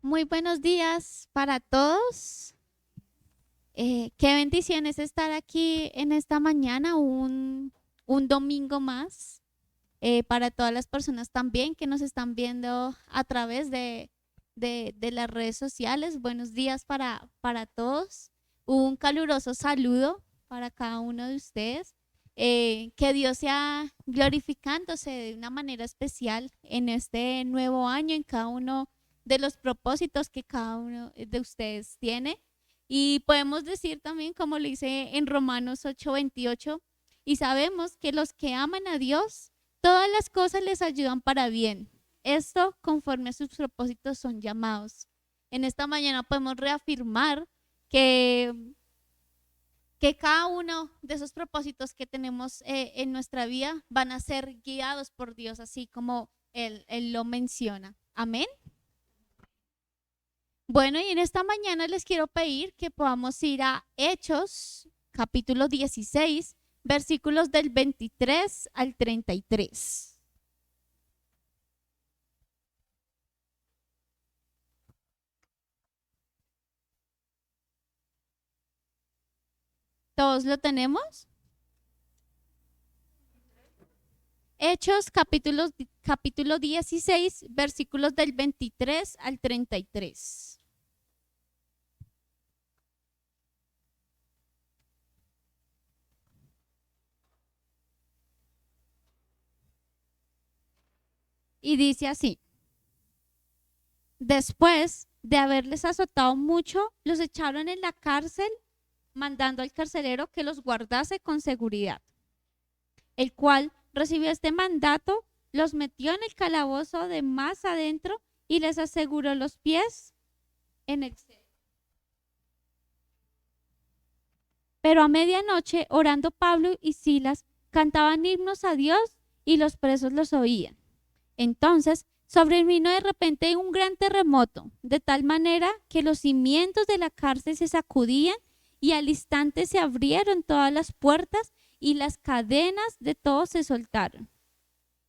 Muy buenos días para todos. Qué bendición es estar aquí en esta mañana, un domingo más. Para todas las personas también que nos están viendo a través de las redes sociales. Buenos días para todos. Un caluroso saludo para cada uno de ustedes. Que Dios sea glorificándose de una manera especial en este nuevo año, en cada uno de los propósitos que cada uno de ustedes tiene. Y podemos decir también, como lo dice en Romanos 8:28, y sabemos que los que aman a Dios, todas las cosas les ayudan para bien. Esto conforme a sus propósitos son llamados. En esta mañana podemos reafirmar que, que cada uno de esos propósitos que tenemos en nuestra vida van a ser guiados por Dios, así como él lo menciona. Amén. Bueno, y en esta mañana les quiero pedir que podamos ir a Hechos, capítulo 16, versículos del 23 al 33. ¿Todos lo tenemos? Hechos, capítulo 16, versículos del 23 al 33. Y dice así: después de haberles azotado mucho, los echaron en la cárcel, mandando al carcelero que los guardase con seguridad, el cual recibió este mandato, los metió en el calabozo de más adentro y les aseguró los pies en el cepo. Pero a medianoche, orando Pablo y Silas, cantaban himnos a Dios y los presos los oían. Entonces sobrevino de repente un gran terremoto, de tal manera que los cimientos de la cárcel se sacudían y al instante se abrieron todas las puertas y las cadenas de todos se soltaron.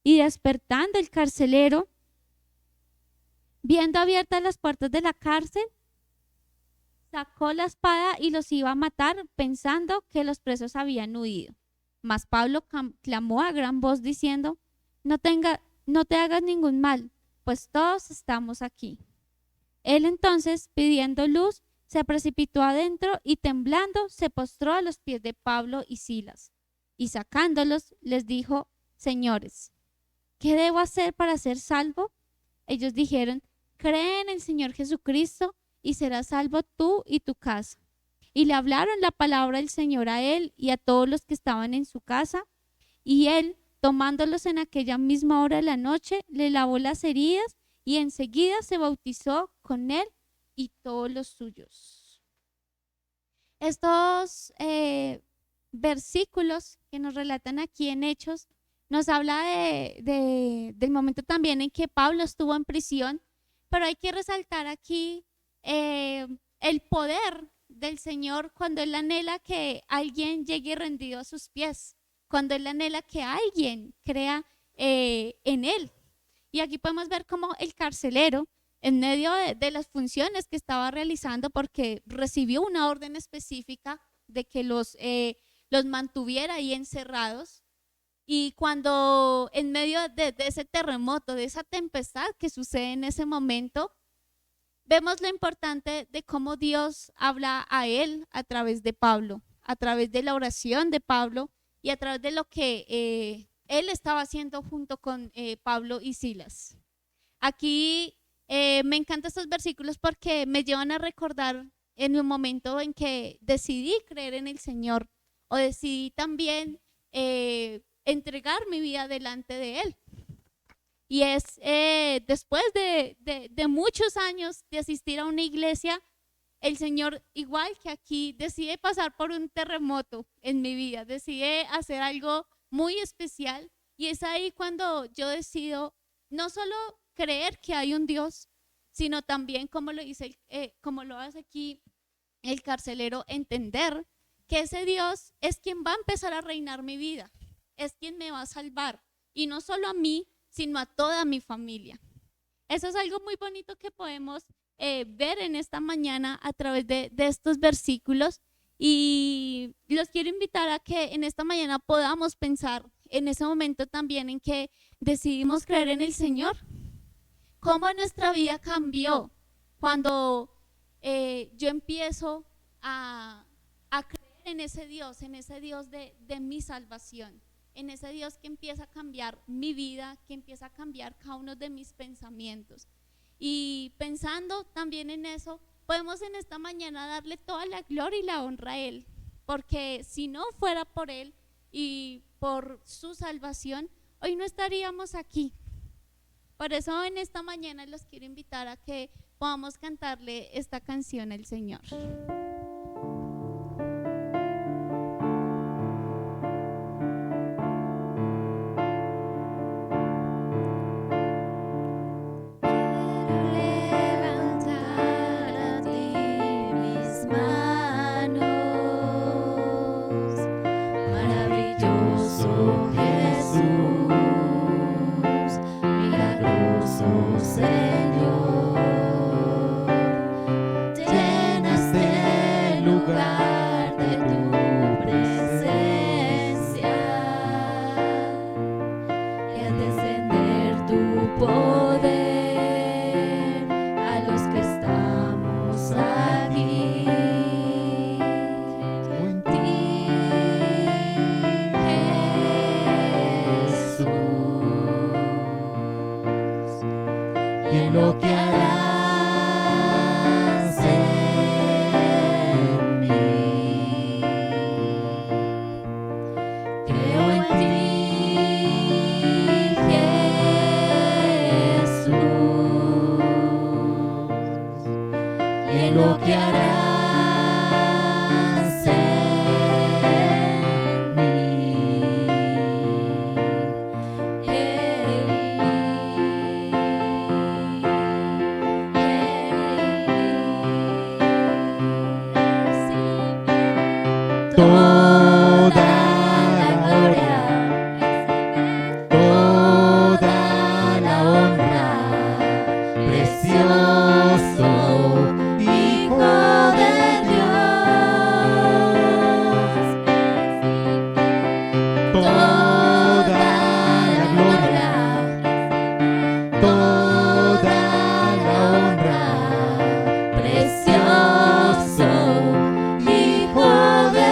Y despertando el carcelero, viendo abiertas las puertas de la cárcel, sacó la espada y los iba a matar, pensando que los presos habían huido. Mas Pablo clamó a gran voz diciendo: no te hagas ningún mal, pues todos estamos aquí. Él entonces, pidiendo luz, se precipitó adentro y temblando se postró a los pies de Pablo y Silas. Y sacándolos, les dijo: señores, ¿qué debo hacer para ser salvo? Ellos dijeron: cree en el Señor Jesucristo y serás salvo tú y tu casa. Y le hablaron la palabra del Señor a él y a todos los que estaban en su casa. Y él, tomándolos en aquella misma hora de la noche, le lavó las heridas y enseguida se bautizó con él y todos los suyos. Estos versículos que nos relatan aquí en Hechos nos habla del momento también en que Pablo estuvo en prisión, pero hay que resaltar aquí el poder del Señor cuando Él anhela que alguien llegue rendido a sus pies, cuando Él anhela que alguien crea en Él. Y aquí podemos ver cómo el carcelero, en medio de las funciones que estaba realizando, porque recibió una orden específica de que los mantuviera ahí encerrados, y cuando en medio de ese terremoto, de esa tempestad que sucede en ese momento, vemos lo importante de cómo Dios habla a él a través de Pablo, a través de la oración de Pablo y a través de lo que él estaba haciendo junto con Pablo y Silas. Aquí me encantan estos versículos porque me llevan a recordar en un momento en que decidí creer en el Señor o decidí también entregar mi vida delante de Él. Y es después de muchos años de asistir a una iglesia, el Señor, igual que aquí, decide pasar por un terremoto en mi vida, decide hacer algo muy especial. Y es ahí cuando yo decido no solo creer que hay un Dios, sino también, como lo dice, como lo hace aquí el carcelero, entender que ese Dios es quien va a empezar a reinar mi vida, es quien me va a salvar. Y no solo a mí, sino a toda mi familia. Eso es algo muy bonito que podemos ver en esta mañana a través de estos versículos. Y los quiero invitar a que en esta mañana podamos pensar en ese momento también en que decidimos creer en el Señor, cómo nuestra vida cambió cuando yo empiezo a creer en ese Dios de mi salvación, en ese Dios que empieza a cambiar mi vida, que empieza a cambiar cada uno de mis pensamientos. Y pensando también en eso, podemos en esta mañana darle toda la gloria y la honra a Él, porque si no fuera por Él y por su salvación, hoy no estaríamos aquí. Por eso en esta mañana los quiero invitar a que podamos cantarle esta canción al Señor. Lo que harás en mí, creo en ti, Jesús, y en lo que harás en mí. Toda la gloria, toda la honra, precioso Hijo de Dios. Toda la gloria, toda la honra, precioso Hijo de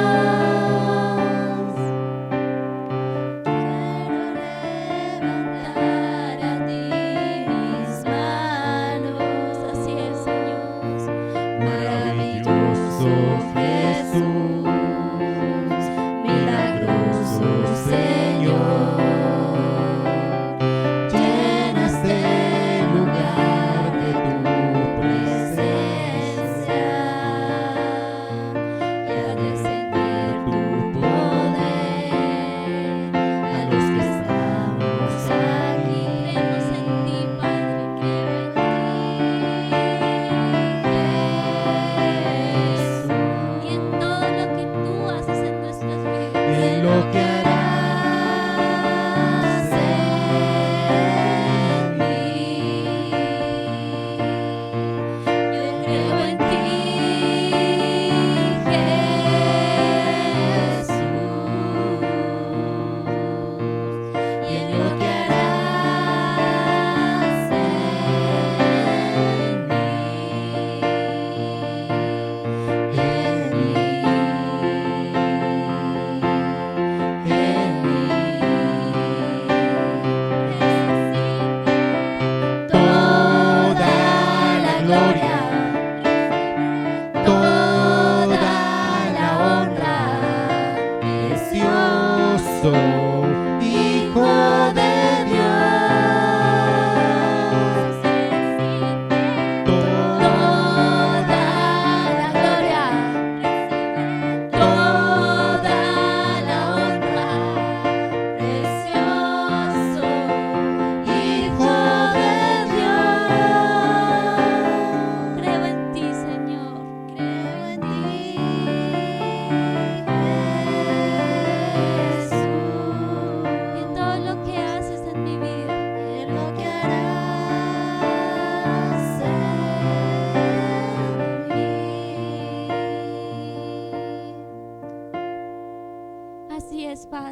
Jesús.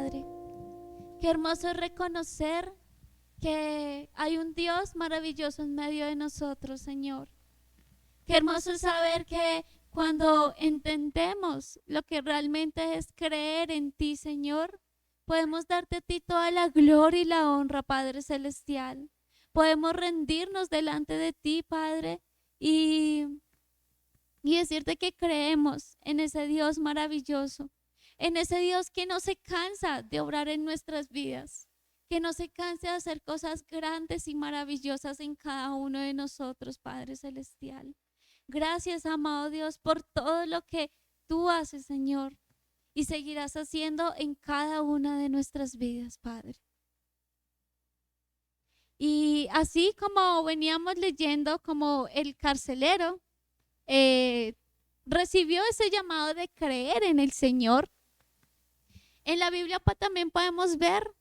Padre. Qué hermoso es reconocer que hay un Dios maravilloso en medio de nosotros, Señor. Qué hermoso es saber que cuando entendemos lo que realmente es creer en ti, Señor, podemos darte a ti toda la gloria y la honra, Padre Celestial. Podemos rendirnos delante de ti, Padre, y decirte que creemos en ese Dios maravilloso, en ese Dios que no se cansa de obrar en nuestras vidas, que no se cansa de hacer cosas grandes y maravillosas en cada uno de nosotros, Padre Celestial. Gracias, amado Dios, por todo lo que tú haces, Señor, y seguirás haciendo en cada una de nuestras vidas, Padre. Y así como veníamos leyendo, como el carcelero recibió ese llamado de creer en el Señor, en la Biblia también podemos ver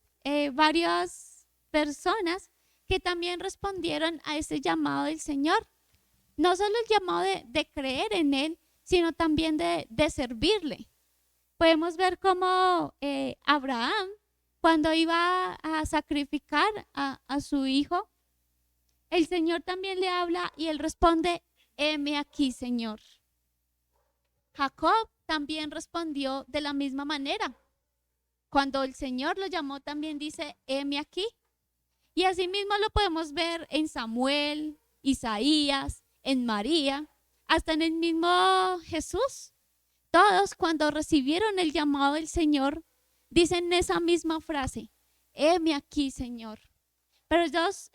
varias personas que también respondieron a ese llamado del Señor. No solo el llamado de creer en Él, sino también de servirle. Podemos ver cómo Abraham, cuando iba a sacrificar a su hijo, el Señor también le habla y él responde: heme aquí, Señor. Jacob también respondió de la misma manera. Cuando el Señor lo llamó, también dice: heme aquí. Y asimismo lo podemos ver en Samuel, Isaías, en María, hasta en el mismo Jesús. Todos, cuando recibieron el llamado del Señor, dicen esa misma frase: heme aquí, Señor. Pero ellos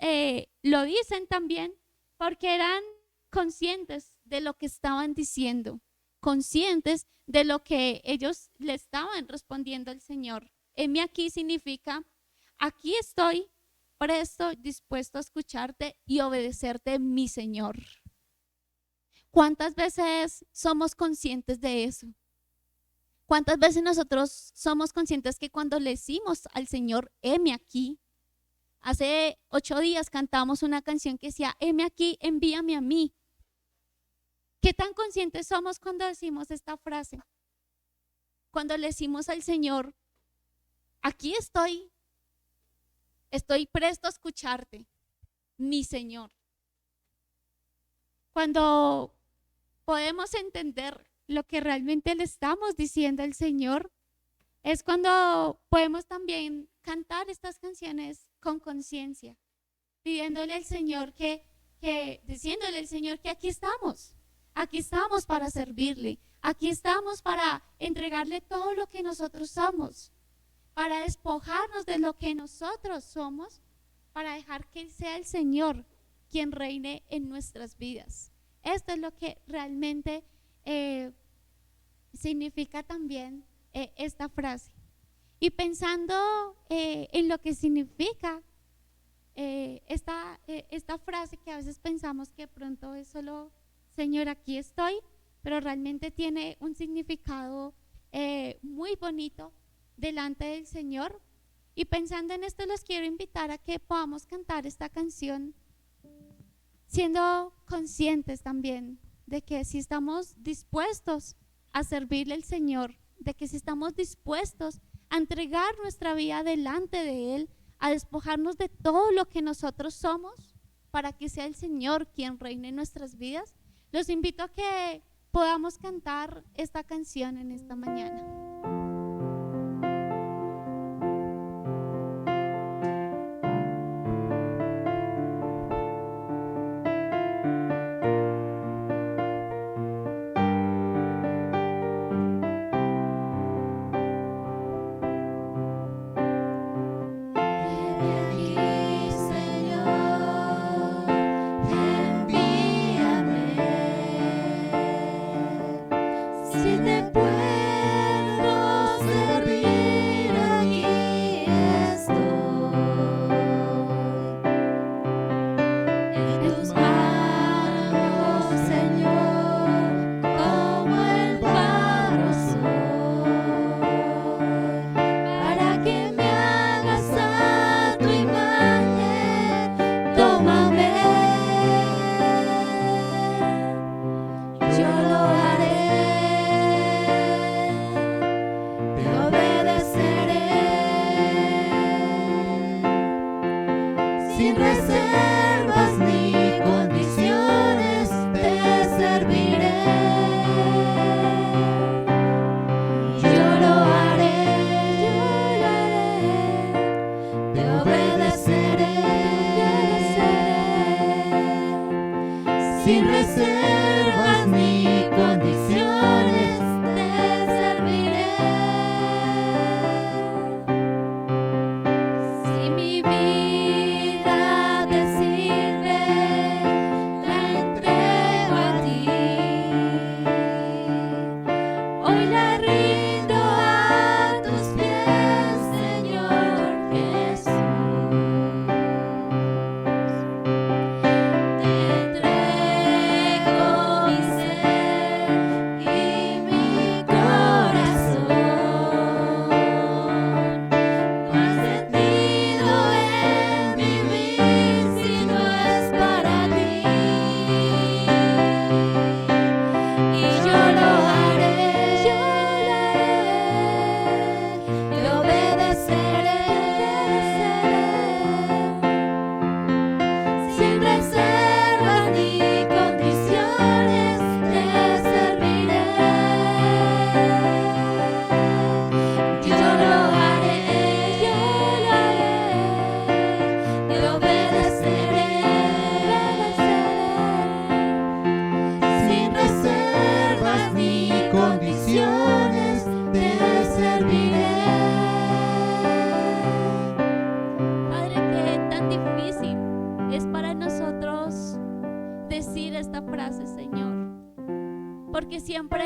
lo dicen también porque eran conscientes de lo que estaban diciendo, conscientes de lo que ellos le estaban respondiendo al Señor. Heme aquí significa: aquí estoy, presto, dispuesto a escucharte y obedecerte, mi Señor. ¿Cuántas veces somos conscientes de eso? ¿Cuántas veces nosotros somos conscientes que cuando le decimos al Señor: heme aquí? Hace 8 días cantamos una canción que decía: heme aquí, envíame a mí. ¿Qué tan conscientes somos cuando decimos esta frase? Cuando le decimos al Señor: aquí estoy presto a escucharte, mi Señor. Cuando podemos entender lo que realmente le estamos diciendo al Señor, es cuando podemos también cantar estas canciones con conciencia, pidiéndole al Señor diciéndole al Señor que aquí estamos para servirle, aquí estamos para entregarle todo lo que nosotros somos, para despojarnos de lo que nosotros somos, para dejar que sea el Señor quien reine en nuestras vidas. Esto es lo que realmente significa también esta frase. Y pensando en lo que significa esta frase, que a veces pensamos que de pronto es solo: Señor, aquí estoy, pero realmente tiene un significado muy bonito delante del Señor. Y pensando en esto, los quiero invitar a que podamos cantar esta canción siendo conscientes también de que si estamos dispuestos a servirle al Señor, de que si estamos dispuestos a entregar nuestra vida delante de Él, a despojarnos de todo lo que nosotros somos, para que sea el Señor quien reine en nuestras vidas, los invito a que podamos cantar esta canción en esta mañana. Si te puedo sin reservas ni condiciones te serviré. Yo lo haré, te obedeceré, sin reservas ni condiciones te serviré. Si mi vida te sirve, la entrego a ti. Hoy la rindo a tus pies, Señor Jesús. Te entrego mi ser y mi corazón. No hay sentido en vivir si no es para ti. Y yo lo haré, te obedeceré, sin reservas ni condiciones te serviré. Yo lo haré, te obedeceré, sin reservas ni condiciones te serviré. Padre, qué tan difícil es para nosotros decir esta frase, Señor, porque siempre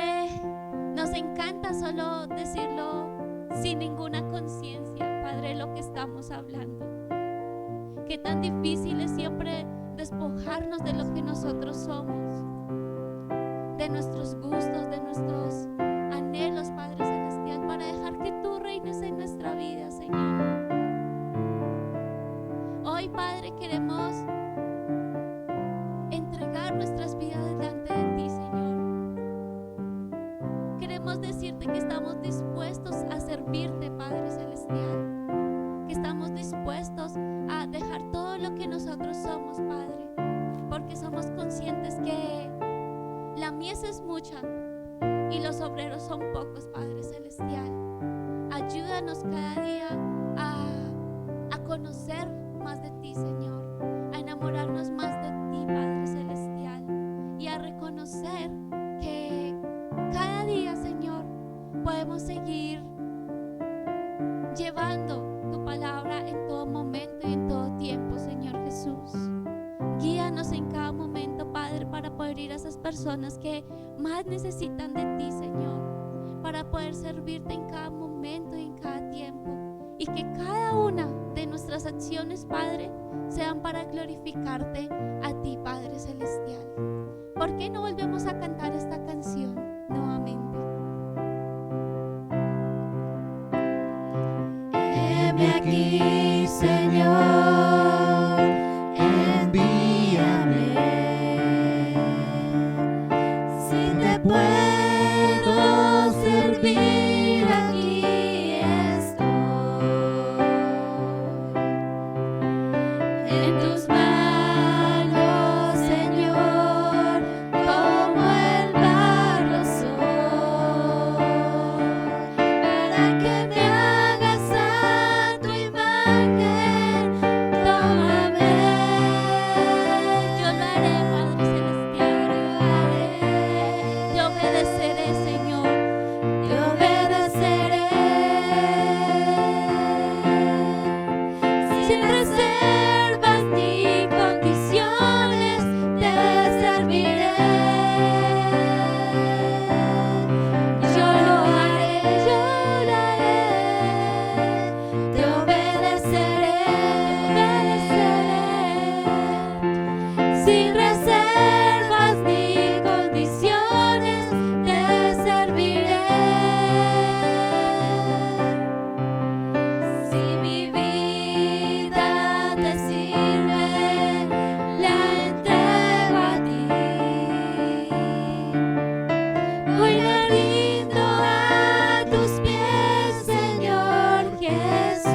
nos encanta solo decirlo sin ninguna conciencia, Padre, lo que estamos hablando. Qué tan difícil es siempre despojarnos de lo que nosotros somos, de nuestros gustos, de nuestros anhelos, Padre Celestial, para dejar que tú reines en nuestra vida, Señor. Hoy, Padre, queremos entregar nuestras vidas delante de ti, Señor. Queremos decirte que estamos dispuestos a servirte, Padre Celestial, que estamos dispuestos a dejar todo lo que nosotros somos, Padre, porque somos conscientes que la mies es mucha y los obreros son pocos, Padre Celestial. Ayúdanos cada día a conocer más de ti, Señor, a enamorarnos más de ti, Padre Celestial, y a reconocer que cada día, Señor, podemos seguir llevando tu palabra en todo momento y en todo tiempo, Señor Jesús. Guíanos en cada momento, Padre, para poder ir a esas personas que más necesitan de ti, Señor, para poder servirte en cada momento y en cada tiempo, y que cada una de nuestras acciones, Padre, sean para glorificarte a ti, Padre Celestial. ¿Por qué no volvemos a cantar esta canción nuevamente? Heme aquí, Señor, envíame. Si te puedo servir, aquí estoy. En tus manos, Señor, como el barro soy, para que me hagas a tu imagen. Tómame. Yo lo haré, Padre Celestial. Te obedeceré, Señor. Te obedeceré, sin reservas ni condiciones te serviré. Yo lo haré, te obedeceré, sin reservas ni condiciones te serviré. Si mi vida te sirve, la entrego a ti. Hoy la rindo a tus pies, Señor Jesús.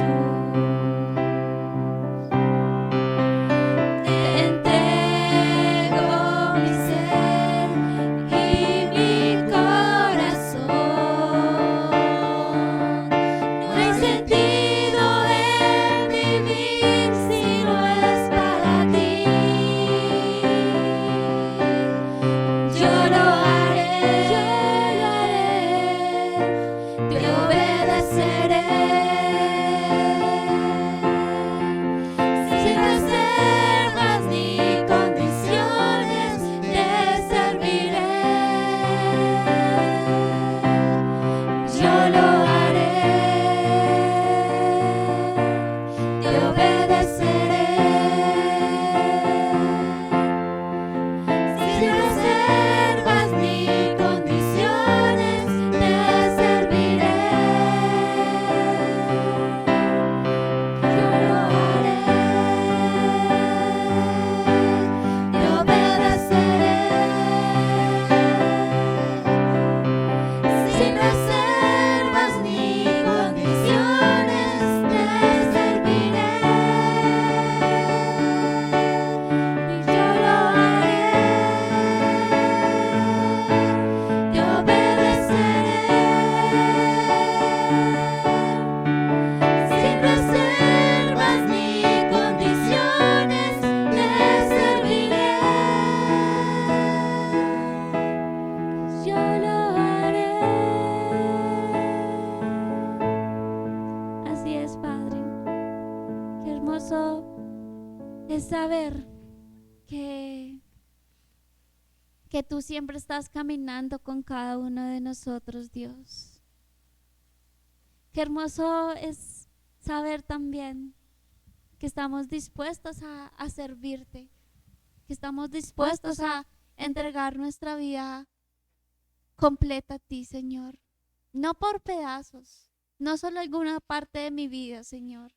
es, Padre. Qué hermoso es saber que tú siempre estás caminando con cada uno de nosotros, Dios. Qué hermoso es saber también que estamos dispuestos a servirte, que estamos dispuestos a entregar nuestra vida completa a ti, Señor. No por pedazos, no solo alguna parte de mi vida, Señor,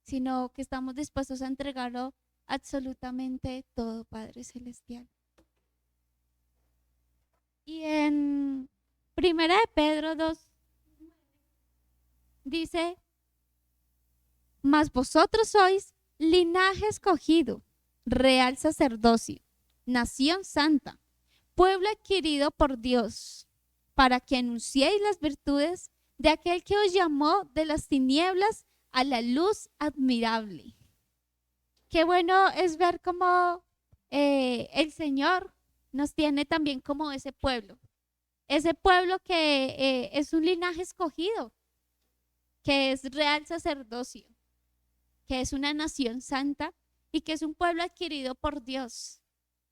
sino que estamos dispuestos a entregarlo absolutamente todo, Padre Celestial. Y en 1 de Pedro 2 dice: mas vosotros sois linaje escogido, real sacerdocio, nación santa, pueblo adquirido por Dios, para que anunciéis las virtudes de aquel que os llamó de las tinieblas a la luz admirable. Qué bueno es ver cómo el Señor nos tiene también como ese pueblo que es un linaje escogido, que es real sacerdocio, que es una nación santa y que es un pueblo adquirido por Dios.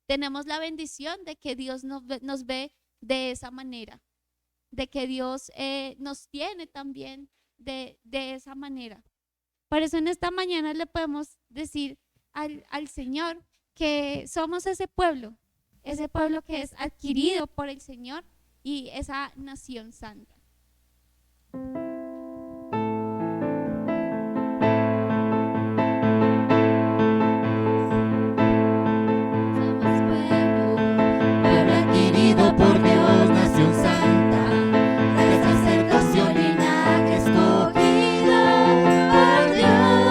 Tenemos la bendición de que Dios nos ve de esa manera, de que Dios nos tiene también de esa manera. Por eso en esta mañana le podemos decir al Señor que somos ese pueblo que es adquirido por el Señor y esa nación santa. Pueblo adquirido por Dios, nación santa, de sacerdocio, linaje escogido por Dios.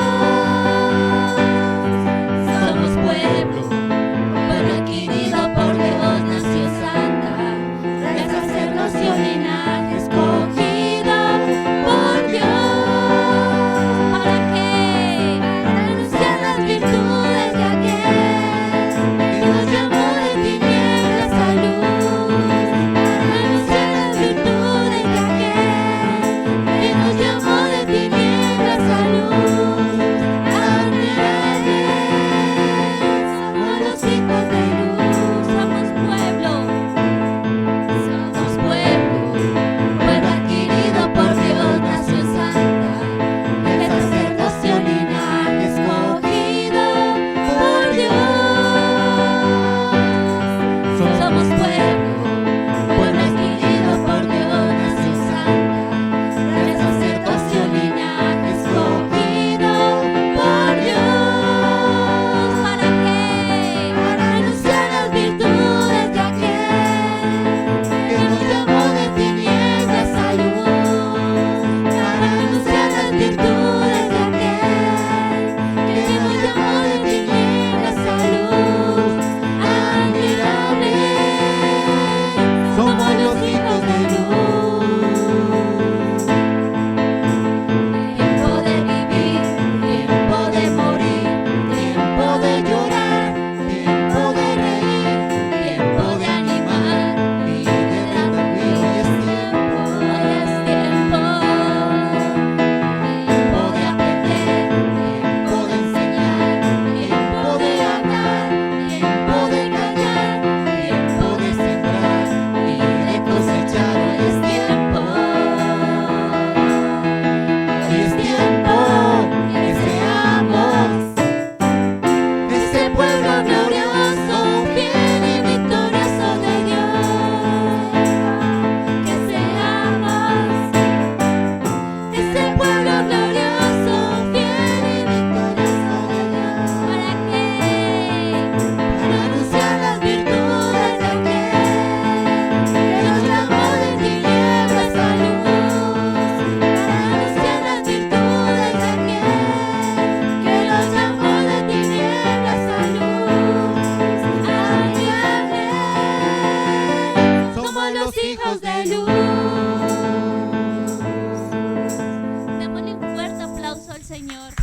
Somos pueblo adquirido por Dios, nación santa, de sacerdocio, linaje escogido por Dios. ¿Para qué? Para anunciar las virtudes de aquel que nos llamó de tinieblas a luz, para anunciar las virtudes de aquel que nos llamó de tinieblas a luz, admirable. Somos los hijos de luz, somos pueblo adquirido por Dios, nación santa, de sacerdocio, linaje escogido por Dios. Somos pueblo adquirido por Dios, nación santa, de sacerdocio, linaje escogido por Dios. ¿Para qué? Para anunciar las virtudes de aquel que nos llamó de tinieblas a luz, para anunciar las virtudes de aquel que nos llamó de tinieblas a luz, admirable. Somos los hijos de luz. Tiempo de vivir, tiempo de morir, tiempo de llorar, tiempo de reír, tiempo de animar y de tranquilo. Hoy es tiempo, tiempo de aprender, tiempo de enseñar, tiempo de hablar, tiempo de callar, tiempo de sembrar y de cosechar. Hoy es tiempo que seamos ese pueblo glorioso, fiel y victorioso de Dios. Que seamos ese pueblo glorioso, fiel y victorioso de Dios. ¿Para qué? Para anunciar las virtudes de aquel que nos llamó de tinieblas a luz, para anunciar las virtudes de aquel que nos llamó de tinieblas a luz, admirable. Somos los hijos de luz. Démosle un fuerte aplauso al Señor.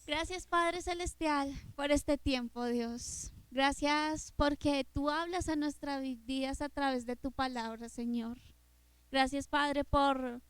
Gracias, Padre Celestial, por este tiempo, Dios. Gracias porque tú hablas a nuestras vidas a través de tu palabra, Señor. Gracias, Padre, por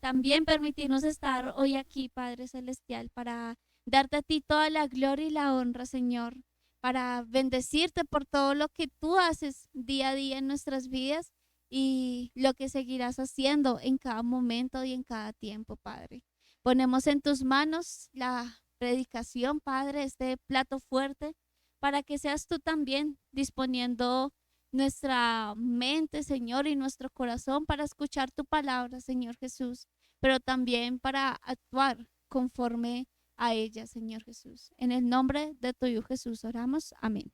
también permitirnos estar hoy aquí, Padre Celestial, para darte a ti toda la gloria y la honra, Señor, para bendecirte por todo lo que tú haces día a día en nuestras vidas y lo que seguirás haciendo en cada momento y en cada tiempo, Padre. Ponemos en tus manos la predicación, Padre, este plato fuerte, para que seas tú también disponiendo nuestra mente, Señor, y nuestro corazón para escuchar tu palabra, Señor Jesús, pero también para actuar conforme a ella, Señor Jesús. En el nombre de tu Hijo Jesús oramos. Amén.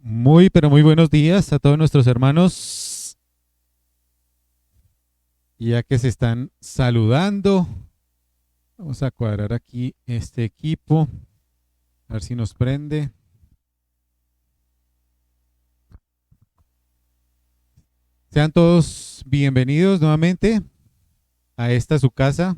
Muy, pero muy buenos días a todos nuestros hermanos. Ya que se están saludando, vamos a cuadrar aquí este equipo, a ver si nos prende. Sean todos bienvenidos nuevamente a esta su casa.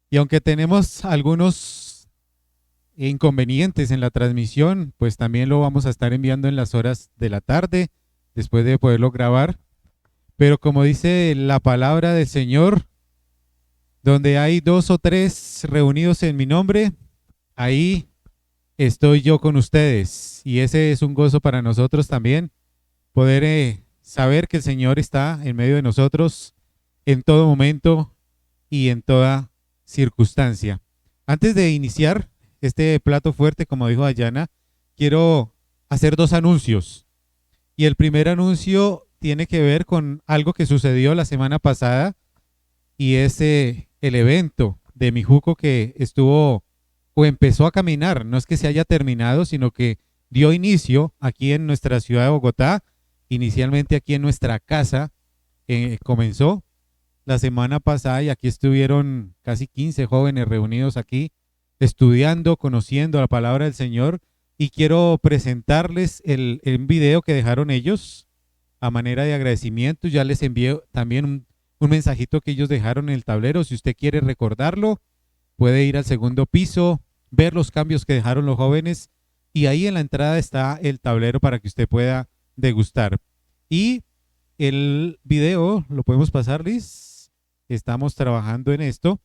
Y aunque tenemos algunos inconvenientes en la transmisión, pues también lo vamos a estar enviando en las horas de la tarde, después de poderlo grabar. Pero como dice la palabra del Señor, donde hay 2 o 3 reunidos en mi nombre, ahí estoy yo con ustedes. Y ese es un gozo para nosotros también, poder saber que el Señor está en medio de nosotros en todo momento y en toda circunstancia. Antes de iniciar este plato fuerte, como dijo Dayana, quiero hacer 2 anuncios. Y el primer anuncio tiene que ver con algo que sucedió la semana pasada, y es el evento de Mijuco que estuvo o empezó a caminar. No es que se haya terminado, sino que dio inicio aquí en nuestra ciudad de Bogotá, inicialmente aquí en nuestra casa. Comenzó la semana pasada y aquí estuvieron casi 15 jóvenes reunidos aquí, estudiando, conociendo la palabra del Señor, y quiero presentarles el video que dejaron ellos a manera de agradecimiento. Ya les envié también un mensajito que ellos dejaron en el tablero. Si usted quiere recordarlo, puede ir al segundo piso, ver los cambios que dejaron los jóvenes, y ahí en la entrada está el tablero para que usted pueda degustar. Y el video lo podemos pasar, Liz. Estamos trabajando en esto.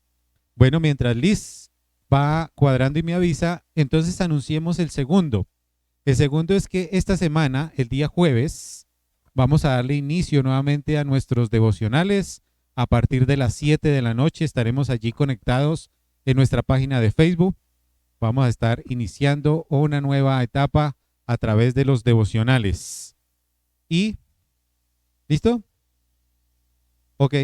Bueno, mientras Liz va cuadrando y me avisa, entonces anunciemos el segundo. El segundo es que esta semana, el día jueves, vamos a darle inicio nuevamente a nuestros devocionales. A partir de las 7 de la noche estaremos allí conectados en nuestra página de Facebook. Vamos a estar iniciando una nueva etapa a través de los devocionales. ¿Y listo? Ok.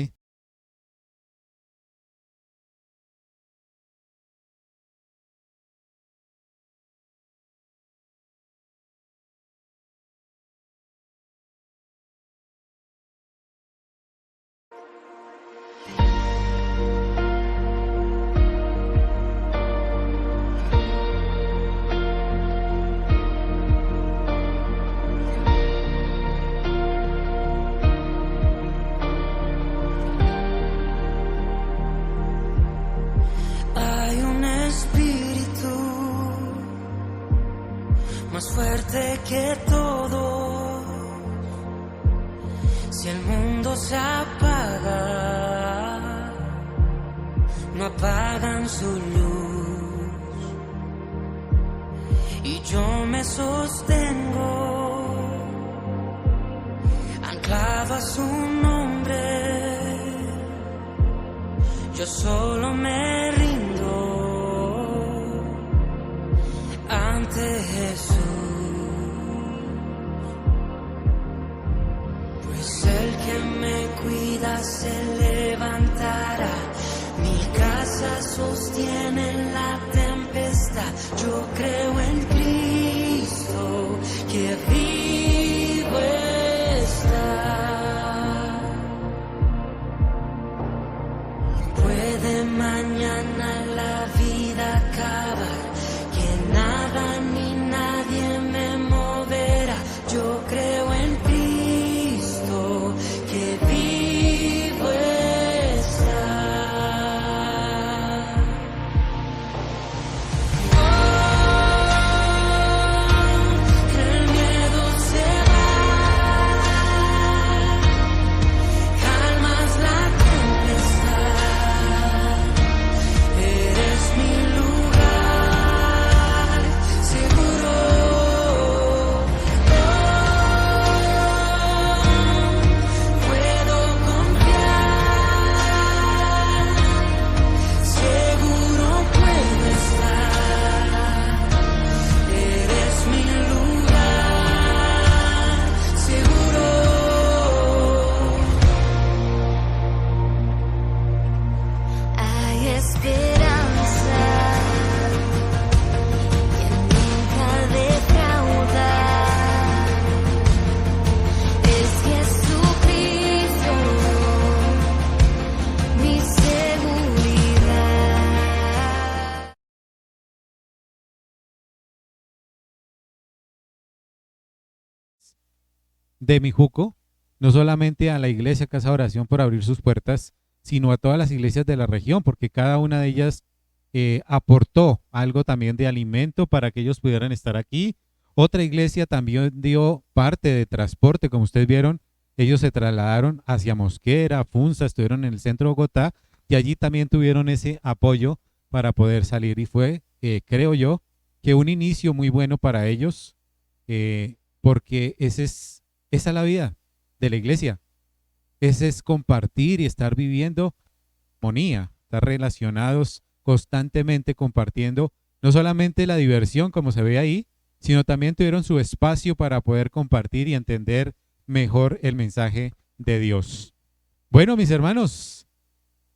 Más fuerte que todo. Si el mundo se apaga, no apagan su luz. Y yo me sostengo anclado a su nombre. Yo solo me rindo ante Jesús. El que me cuida se levantará, mi casa sostiene la tempestad. Yo creo en Cristo que vivo está. Puede mañana la vida acabar, de Mijuco, no solamente a la iglesia Casa de Oración por abrir sus puertas, sino a todas las iglesias de la región, porque cada una de ellas aportó algo también de alimento para que ellos pudieran estar aquí. Otra iglesia también dio parte de transporte, como ustedes vieron, ellos se trasladaron hacia Mosquera, Funza, estuvieron en el centro de Bogotá y allí también tuvieron ese apoyo para poder salir. Y fue, creo yo, que un inicio muy bueno para ellos, porque esa es la vida de la iglesia. Ese es compartir y estar viviendo armonía, estar relacionados constantemente compartiendo no solamente la diversión como se ve ahí, sino también tuvieron su espacio para poder compartir y entender mejor el mensaje de Dios. Bueno, mis hermanos,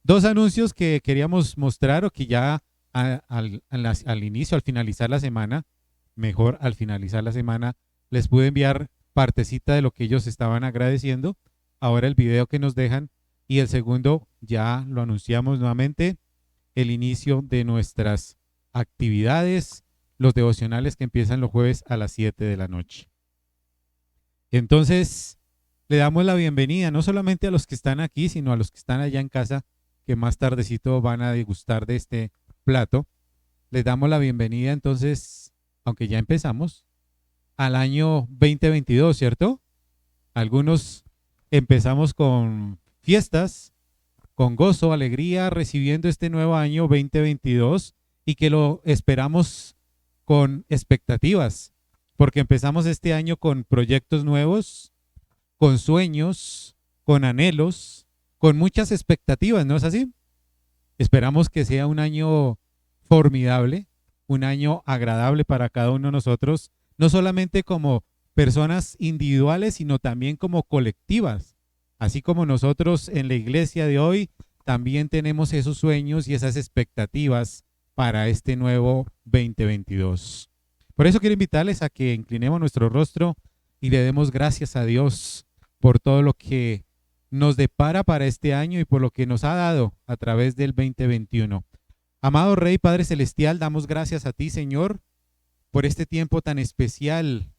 dos anuncios que queríamos mostrar o que ya al inicio, al finalizar la semana, mejor al finalizar la semana, les pude enviar partecita de lo que ellos estaban agradeciendo. Ahora el video que nos dejan y el segundo ya lo anunciamos nuevamente, el inicio de nuestras actividades, los devocionales que empiezan los jueves a las 7 de la noche. Entonces, le damos la bienvenida no solamente a los que están aquí, sino a los que están allá en casa, que más tardecito van a degustar de este plato. Les damos la bienvenida entonces, aunque ya empezamos, al año 2022, ¿cierto? Algunos empezamos con fiestas, con gozo, alegría, recibiendo este nuevo año 2022 y que lo esperamos con expectativas, porque empezamos este año con proyectos nuevos, con sueños, con anhelos, con muchas expectativas, ¿no es así? Esperamos que sea un año formidable, un año agradable para cada uno de nosotros, no solamente como personas individuales, sino también como colectivas. Así como nosotros en la iglesia de hoy también tenemos esos sueños y esas expectativas para este nuevo 2022. Por eso quiero invitarles a que inclinemos nuestro rostro y le demos gracias a Dios por todo lo que nos depara para este año y por lo que nos ha dado a través del 2021. Amado Rey, Padre Celestial, damos gracias a ti, Señor, por este tiempo tan especial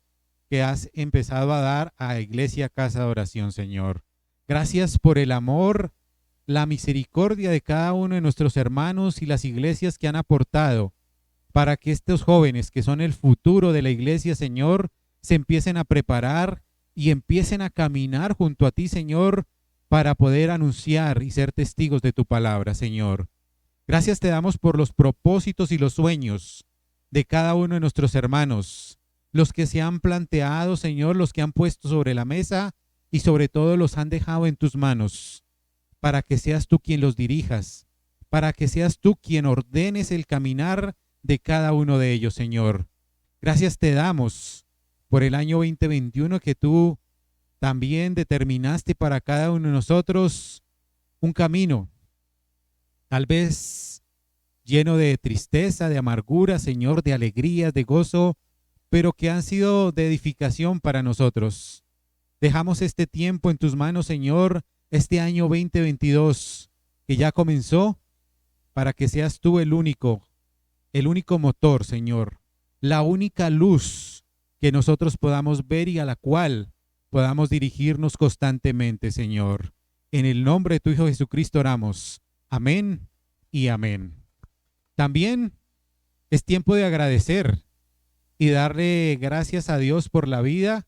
que has empezado a dar a Iglesia Casa de Oración, Señor. Gracias por el amor, la misericordia de cada uno de nuestros hermanos y las iglesias que han aportado para que estos jóvenes que son el futuro de la iglesia, Señor, se empiecen a preparar y empiecen a caminar junto a ti, Señor, para poder anunciar y ser testigos de tu palabra, Señor. Gracias te damos por los propósitos y los sueños de cada uno de nuestros hermanos, los que se han planteado, Señor, los que han puesto sobre la mesa y sobre todo los han dejado en tus manos, para que seas tú quien los dirijas, para que seas tú quien ordenes el caminar de cada uno de ellos, Señor. Gracias te damos por el año 2021 que tú también determinaste para cada uno de nosotros un camino, tal vez lleno de tristeza, de amargura, Señor, de alegría, de gozo, pero que han sido de edificación para nosotros. Dejamos este tiempo en tus manos, Señor, este año 2022 que ya comenzó, para que seas tú el único motor, Señor, la única luz que nosotros podamos ver y a la cual podamos dirigirnos constantemente, Señor. En el nombre de tu Hijo Jesucristo oramos. Amén y amén. También es tiempo de agradecer y darle gracias a Dios por la vida,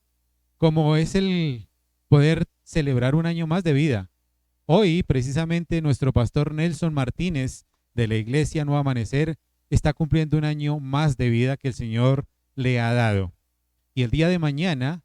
como es el poder celebrar un año más de vida. Hoy, precisamente, nuestro pastor Nelson Martínez de la Iglesia Nuevo Amanecer está cumpliendo un año más de vida que el Señor le ha dado. Y el día de mañana,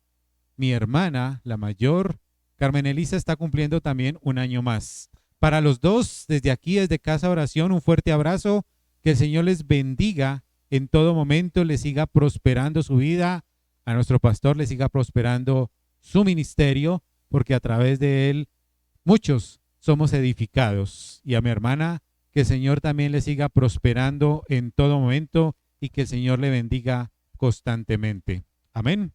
mi hermana, la mayor, Carmen Elisa, está cumpliendo también un año más. Para los dos, desde aquí, desde Casa de Oración, un fuerte abrazo. Que el Señor les bendiga en todo momento, le siga prosperando su vida, a nuestro pastor le siga prosperando su ministerio, porque a través de él muchos somos edificados. Y a mi hermana, que el Señor también le siga prosperando en todo momento y que el Señor le bendiga constantemente. Amén.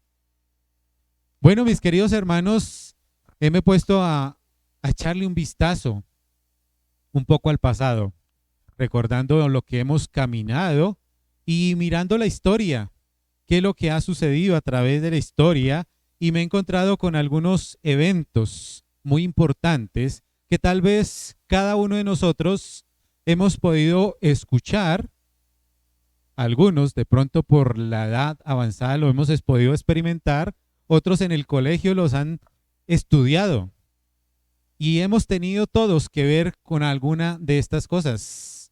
Bueno, mis queridos hermanos, me he puesto a echarle un vistazo un poco al pasado, recordando lo que hemos caminado y mirando la historia, qué es lo que ha sucedido a través de la historia y me he encontrado con algunos eventos muy importantes que tal vez cada uno de nosotros hemos podido escuchar. Algunos de pronto por la edad avanzada lo hemos podido experimentar, otros en el colegio los han estudiado y hemos tenido todos que ver con alguna de estas cosas.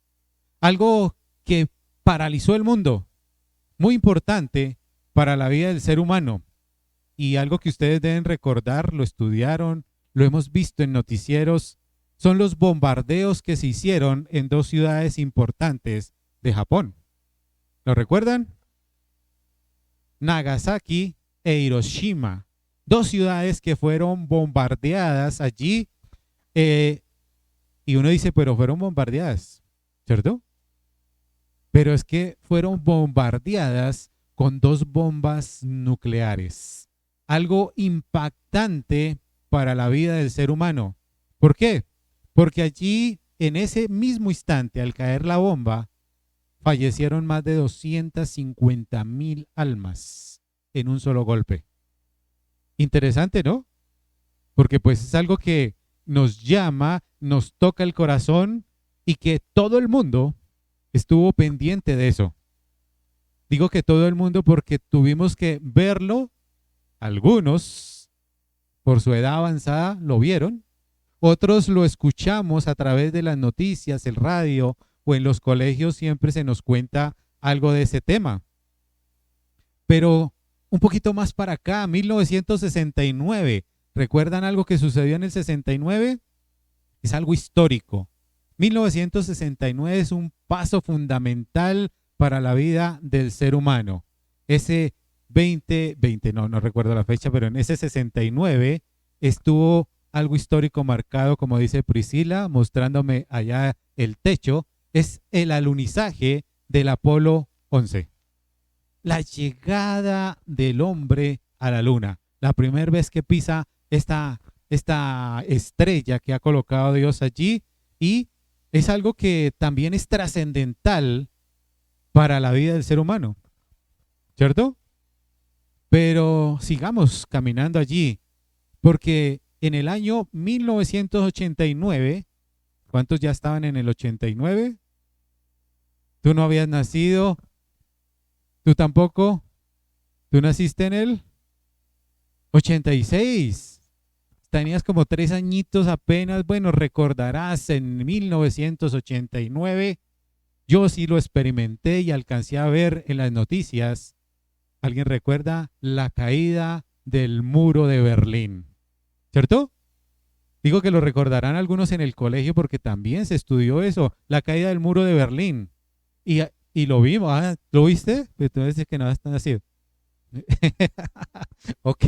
Algo que paralizó el mundo, muy importante para la vida del ser humano y algo que ustedes deben recordar, lo estudiaron, lo hemos visto en noticieros, son los bombardeos que se hicieron en dos ciudades importantes de Japón. ¿Lo recuerdan? Nagasaki e Hiroshima, dos ciudades que fueron bombardeadas allí, y uno dice, pero fueron bombardeadas, ¿cierto? Pero es que fueron bombardeadas con dos bombas nucleares, algo impactante para la vida del ser humano. ¿Por qué? Porque allí, en ese mismo instante, al caer la bomba, fallecieron más de 250,000 almas en un solo golpe. Interesante, ¿no? Porque pues es algo que nos llama, nos toca el corazón y que todo el mundo estuvo pendiente de eso. Digo que todo el mundo porque tuvimos que verlo. Algunos, por su edad avanzada, lo vieron. Otros lo escuchamos a través de las noticias, el radio, o en los colegios siempre se nos cuenta algo de ese tema. Pero un poquito más para acá, 1969. ¿Recuerdan algo que sucedió en el 69? Es algo histórico. 1969 es un paso fundamental para la vida del ser humano. Ese 2020, no recuerdo la fecha, pero en ese 69 estuvo algo histórico marcado, como dice Priscila, mostrándome allá el techo. Es el alunizaje del Apolo 11. La llegada del hombre a la luna. La primera vez que pisa esta estrella que ha colocado Dios allí, y es algo que también es trascendental para la vida del ser humano, ¿cierto? Pero sigamos caminando allí, porque en el año 1989, ¿cuántos ya estaban en el 89? Tú no habías nacido, tú tampoco, tú naciste en el 86. Tenías como 3 añitos apenas. Bueno, recordarás en 1989, yo sí lo experimenté y alcancé a ver en las noticias. ¿Alguien recuerda la caída del muro de Berlín? ¿Cierto? Digo que lo recordarán algunos en el colegio porque también se estudió eso, la caída del muro de Berlín. Y lo vimos. Ah, ¿lo viste? Pues tú dices que no está nacido. Ok,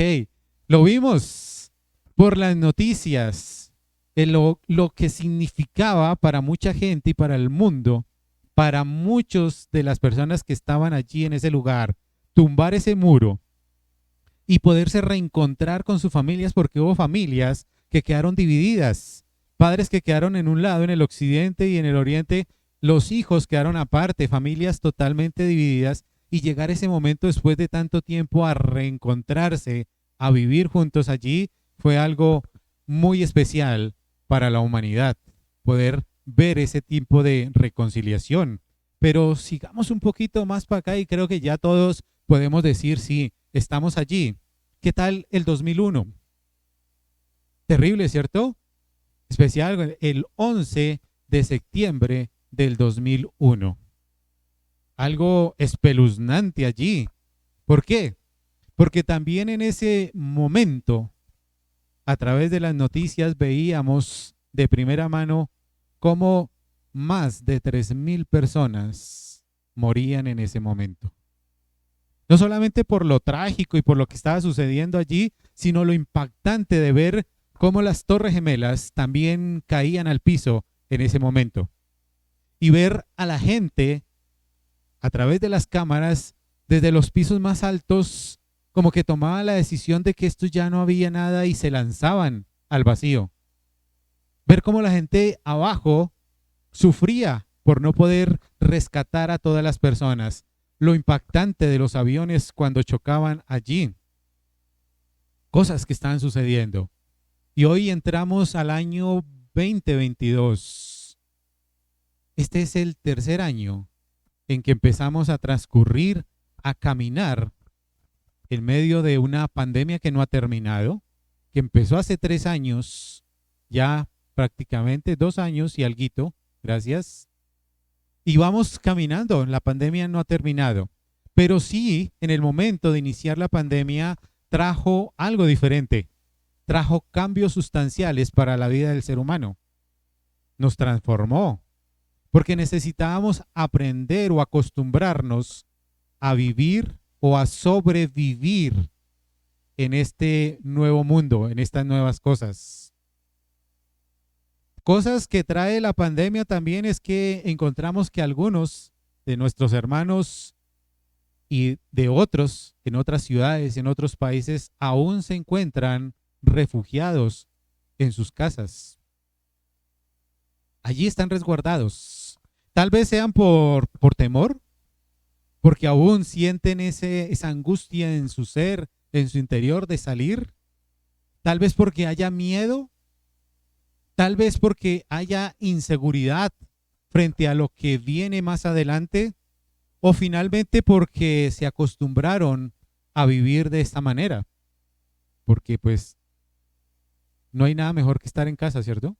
lo vimos por las noticias, lo que significaba para mucha gente y para el mundo, para muchos de las personas que estaban allí en ese lugar, tumbar ese muro y poderse reencontrar con sus familias, porque hubo familias que quedaron divididas, padres que quedaron en un lado, en el occidente y en el oriente, los hijos quedaron aparte, familias totalmente divididas, y llegar ese momento después de tanto tiempo a reencontrarse, a vivir juntos allí, fue algo muy especial para la humanidad, poder ver ese tipo de reconciliación. Pero sigamos un poquito más para acá y creo que ya todos podemos decir, sí, estamos allí. ¿Qué tal el 2001? Terrible, ¿cierto? Especial el 11 de septiembre del 2001. Algo espeluznante allí. ¿Por qué? Porque también en ese momento, a través de las noticias, veíamos de primera mano cómo más de 3,000 personas morían en ese momento. No solamente por lo trágico y por lo que estaba sucediendo allí, sino lo impactante de ver cómo las Torres Gemelas también caían al piso en ese momento. Y ver a la gente a través de las cámaras desde los pisos más altos, como que tomaban la decisión de que esto ya no había nada y se lanzaban al vacío. Ver cómo la gente abajo sufría por no poder rescatar a todas las personas. Lo impactante de los aviones cuando chocaban allí. cosas que están sucediendo. Y hoy entramos al año 2022. Este es el tercer año en que empezamos a transcurrir, a caminar en medio de una pandemia que no ha terminado, que empezó hace 3 años, ya prácticamente 2 años y alguito, gracias. Y vamos caminando, la pandemia no ha terminado. Pero sí, en el momento de iniciar la pandemia, trajo algo diferente. Trajo cambios sustanciales para la vida del ser humano. Nos transformó, porque necesitábamos aprender o acostumbrarnos a vivir o a sobrevivir en este nuevo mundo, en estas nuevas cosas. Cosas que trae la pandemia también es que encontramos que algunos de nuestros hermanos y de otros en otras ciudades, en otros países, aún se encuentran refugiados en sus casas. Allí están resguardados. Tal vez sean por temor, porque aún sienten esa angustia en su ser, en su interior de salir. Tal vez porque haya miedo. Tal vez porque haya inseguridad frente a lo que viene más adelante. O finalmente porque se acostumbraron a vivir de esta manera. Porque pues no hay nada mejor que estar en casa, ¿cierto?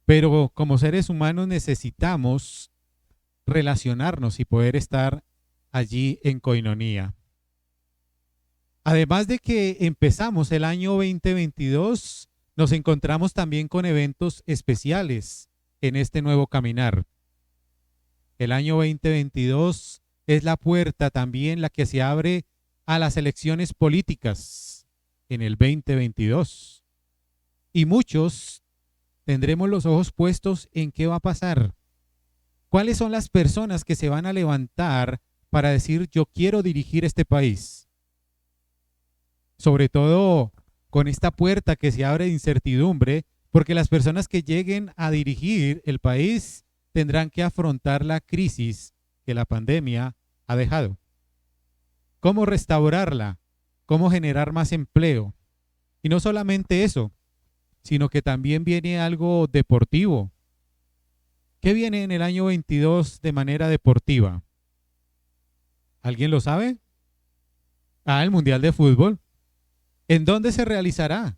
Pero como seres humanos necesitamos relacionarnos y poder estar allí en coinonía. Además de que empezamos el año 2022, nos encontramos también con eventos especiales en este nuevo caminar. El año 2022 es la puerta también la que se abre a las elecciones políticas en el 2022. Y muchos tendremos los ojos puestos en qué va a pasar. ¿Cuáles son las personas que se van a levantar para decir yo quiero dirigir este país? Sobre todo con esta puerta que se abre de incertidumbre, porque las personas que lleguen a dirigir el país tendrán que afrontar la crisis que la pandemia ha dejado. ¿Cómo restaurarla? ¿Cómo generar más empleo? Y no solamente eso, sino que también viene algo deportivo. ¿Qué viene en el año 22 de manera deportiva? ¿Alguien lo sabe? El Mundial de Fútbol. ¿En dónde se realizará?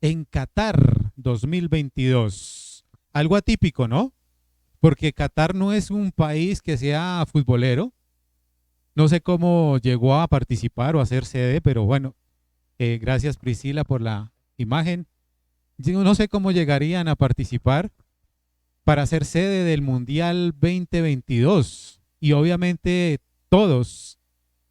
En Qatar 2022. Algo atípico, ¿no? Porque Qatar no es un país que sea futbolero. No sé cómo llegó a participar o a ser sede, pero bueno, gracias Priscila por la imagen. Yo no sé cómo llegarían a participar para ser sede del Mundial 2022. Y obviamente todos,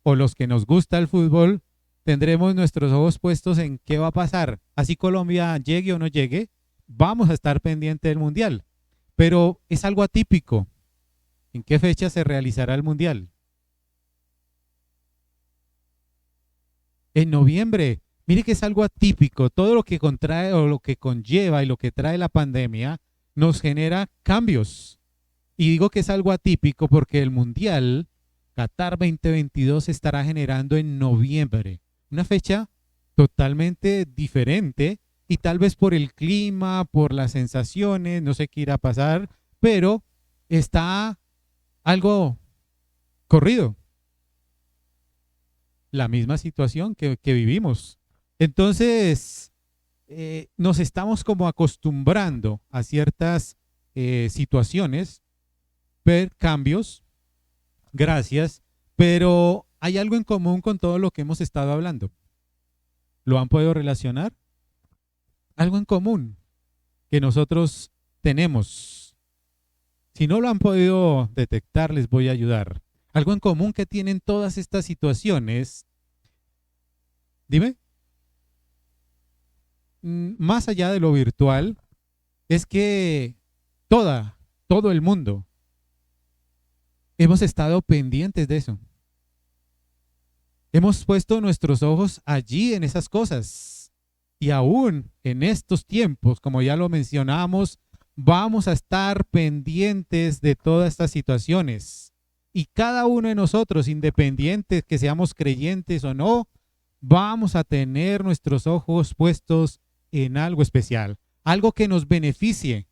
o los que nos gusta el fútbol, tendremos nuestros ojos puestos en qué va a pasar. Así Colombia llegue o no llegue, vamos a estar pendientes del Mundial. Pero es algo atípico. ¿En qué fecha se realizará el Mundial? En noviembre. Mire que es algo atípico. Todo lo que contrae o lo que conlleva y lo que trae la pandemia nos genera cambios. Y digo que es algo atípico porque el Mundial Qatar 2022 se estará generando en noviembre. Una fecha totalmente diferente y tal vez por el clima, por las sensaciones, no sé qué irá a pasar, pero está algo corrido. La misma situación que vivimos. Entonces, nos estamos como acostumbrando a ciertas situaciones, ver cambios, gracias, pero hay algo en común con todo lo que hemos estado hablando. ¿Lo han podido relacionar? Algo en común que nosotros tenemos. Si no lo han podido detectar, les voy a ayudar. Algo en común que tienen todas estas situaciones. Dime. Más allá de lo virtual, es que todo el mundo hemos estado pendientes de eso. Hemos puesto nuestros ojos allí en esas cosas. Y aún en estos tiempos, como ya lo mencionamos, vamos a estar pendientes de todas estas situaciones. Y cada uno de nosotros, independientes que seamos creyentes o no, vamos a tener nuestros ojos puestos en algo especial, algo que nos beneficie,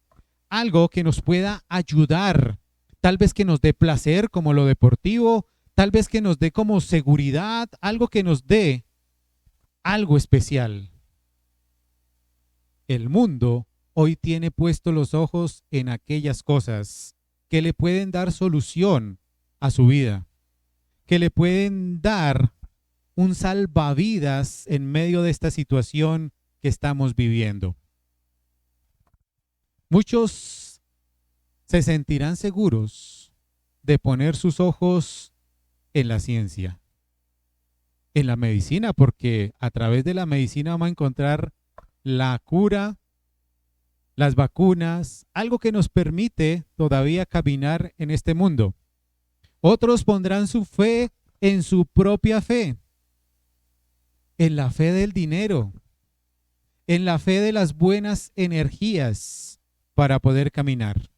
algo que nos pueda ayudar, tal vez que nos dé placer como lo deportivo, tal vez que nos dé como seguridad, algo que nos dé algo especial. El mundo hoy tiene puestos los ojos en aquellas cosas que le pueden dar solución a su vida, que le pueden dar un salvavidas en medio de esta situación que estamos viviendo. Muchos se sentirán seguros de poner sus ojos en la ciencia, en la medicina, porque a través de la medicina vamos a encontrar la cura, las vacunas, algo que nos permite todavía caminar en este mundo. Otros pondrán su fe en su propia fe, en la fe del dinero, en la fe de las buenas energías para poder caminar.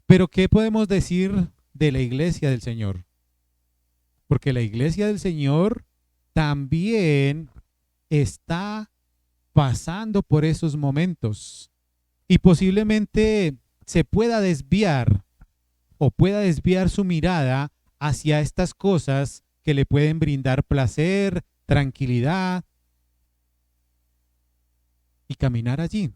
Pero ¿qué podemos decir de la iglesia del Señor? Porque la iglesia del Señor también está pasando por esos momentos y posiblemente se pueda desviar o pueda desviar su mirada hacia estas cosas que le pueden brindar placer, tranquilidad y caminar allí.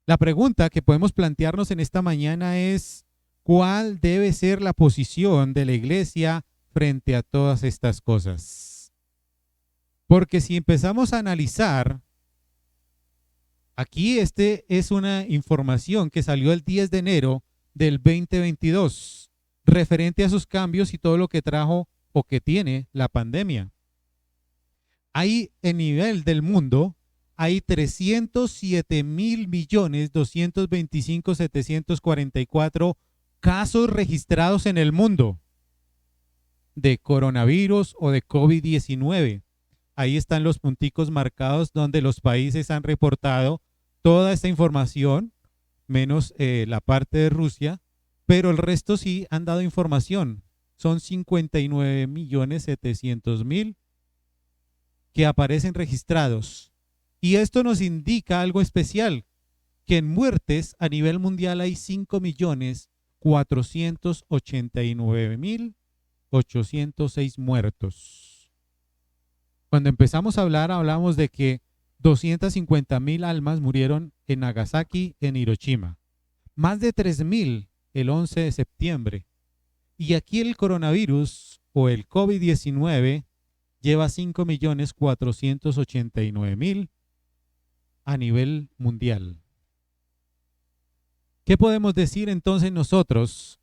La pregunta que podemos plantearnos en esta mañana es: ¿cuál debe ser la posición de la iglesia frente a todas estas cosas? Porque si empezamos a analizar, aquí es una información que salió el 10 de enero del 2022, referente a sus cambios y todo lo que trajo o que tiene la pandemia. Hay en nivel del mundo, hay 307.225.744 casos registrados en el mundo de coronavirus o de COVID-19. Ahí están los punticos marcados donde los países han reportado toda esta información, menos la parte de Rusia, pero el resto sí han dado información. Son 59.700.000 que aparecen registrados. Y esto nos indica algo especial, que en muertes a nivel mundial hay 5.489.806 muertos. Cuando empezamos a hablar, hablamos de que 250.000 almas murieron en Nagasaki, en Hiroshima. Más de 3.000 el 11 de septiembre. Y aquí el coronavirus o el COVID-19 lleva 5.489.000 a nivel mundial. ¿Qué podemos decir entonces nosotros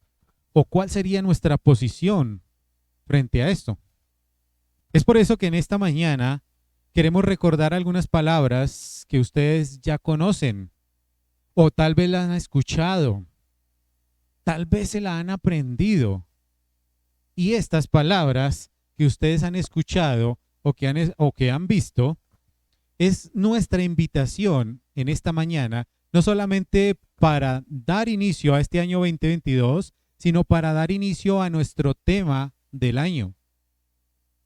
o cuál sería nuestra posición frente a esto? Es por eso que en esta mañana queremos recordar algunas palabras que ustedes ya conocen o tal vez las han escuchado, tal vez se la han aprendido. Y estas palabras que ustedes han escuchado o que han visto, es nuestra invitación en esta mañana, no solamente para dar inicio a este año 2022, sino para dar inicio a nuestro tema del año.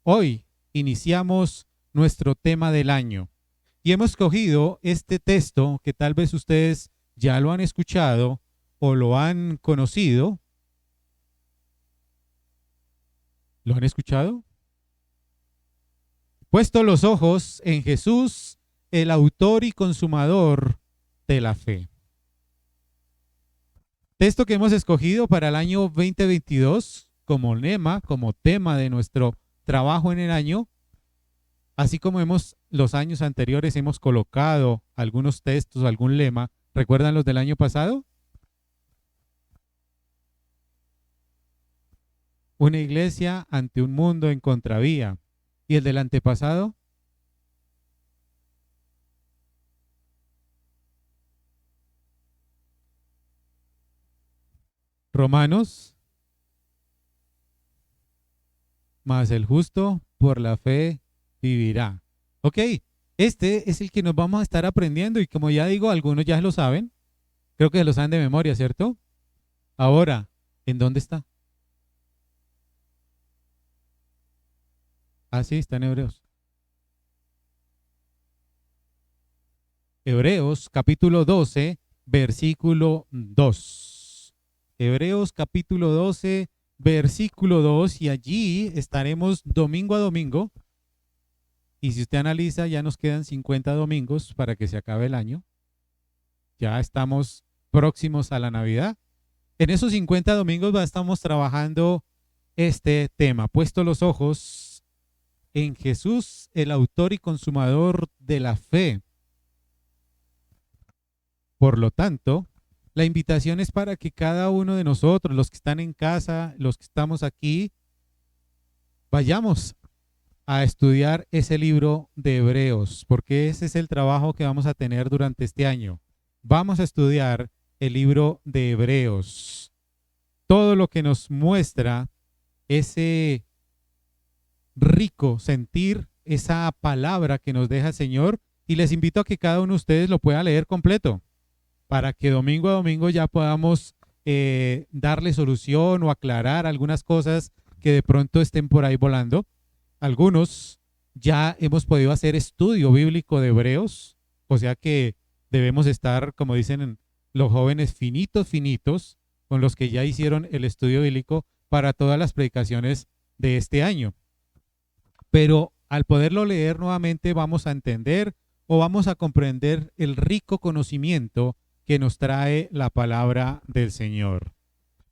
Hoy iniciamos nuestro tema del año y hemos cogido este texto que tal vez ustedes ya lo han escuchado o lo han conocido. ¿Lo han escuchado? Puesto los ojos en Jesús, el autor y consumador de la fe. Texto que hemos escogido para el año 2022 como lema, como tema de nuestro trabajo en el año. Así como los años anteriores hemos colocado algunos textos, algún lema. ¿Recuerdan los del año pasado? Una iglesia ante un mundo en contravía. ¿Y el del antepasado? Romanos. Mas el justo por la fe vivirá. Ok, este es el que nos vamos a estar aprendiendo y como ya digo, algunos ya lo saben. Creo que lo saben de memoria, ¿cierto? Ahora, ¿en dónde está? Ah, sí, está en Hebreos. Hebreos capítulo 12, versículo 2. Hebreos capítulo 12, versículo 2, y allí estaremos domingo a domingo. Y si usted analiza, ya nos quedan 50 domingos para que se acabe el año. Ya estamos próximos a la Navidad. En esos 50 domingos estamos trabajando este tema, puesto los ojos en Jesús, el autor y consumador de la fe. Por lo tanto, la invitación es para que cada uno de nosotros, los que están en casa, los que estamos aquí, vayamos a estudiar ese libro de Hebreos, porque ese es el trabajo que vamos a tener durante este año. Vamos a estudiar el libro de Hebreos. Todo lo que nos muestra ese rico sentir, esa palabra que nos deja el Señor, y les invito a que cada uno de ustedes lo pueda leer completo, para que domingo a domingo ya podamos darle solución o aclarar algunas cosas que de pronto estén por ahí volando. Algunos ya hemos podido hacer estudio bíblico de Hebreos, o sea que debemos estar, como dicen los jóvenes, finitos, con los que ya hicieron el estudio bíblico para todas las predicaciones de este año. Pero al poderlo leer nuevamente vamos a entender o vamos a comprender el rico conocimiento que nos trae la palabra del Señor.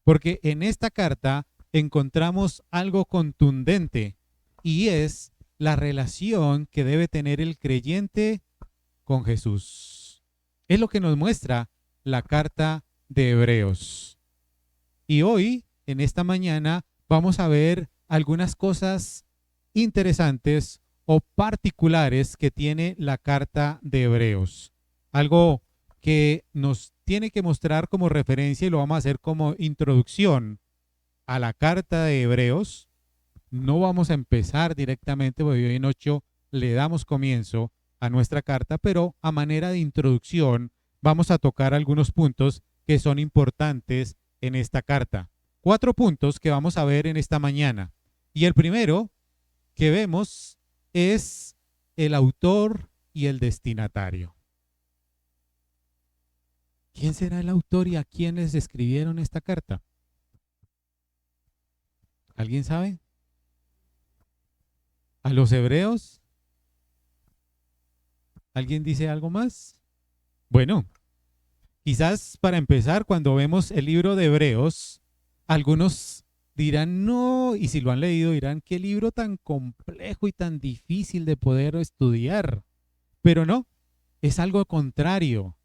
Porque en esta carta encontramos algo contundente, y es la relación que debe tener el creyente con Jesús. Es lo que nos muestra la carta de Hebreos. Y hoy, en esta mañana, vamos a ver algunas cosas interesantes o particulares que tiene la carta de Hebreos. Algo que nos tiene que mostrar como referencia, y lo vamos a hacer como introducción a la carta de Hebreos. No vamos a empezar directamente, porque hoy en 8 le damos comienzo a nuestra carta, pero a manera de introducción vamos a tocar algunos puntos que son importantes en esta carta. 4 puntos que vamos a ver en esta mañana. Y el primero que vemos es el autor y el destinatario. ¿Quién será el autor y a quién les escribieron esta carta? ¿Alguien sabe? ¿A los hebreos? ¿Alguien dice algo más? Bueno, quizás para empezar, cuando vemos el libro de Hebreos, algunos dirán, no, y si lo han leído dirán, qué libro tan complejo y tan difícil de poder estudiar. Pero no, es algo contrario,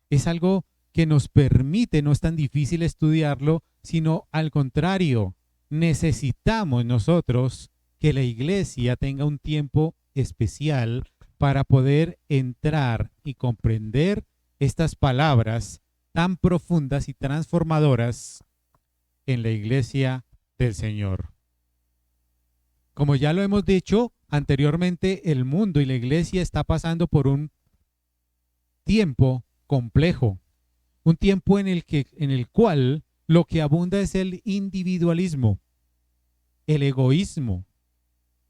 es algo que nos permite, no es tan difícil estudiarlo, sino al contrario, necesitamos nosotros que la iglesia tenga un tiempo especial para poder entrar y comprender estas palabras tan profundas y transformadoras en la iglesia del Señor. Como ya lo hemos dicho anteriormente, el mundo y la iglesia está pasando por un tiempo complejo, un tiempo en el cual lo que abunda es el individualismo, el egoísmo,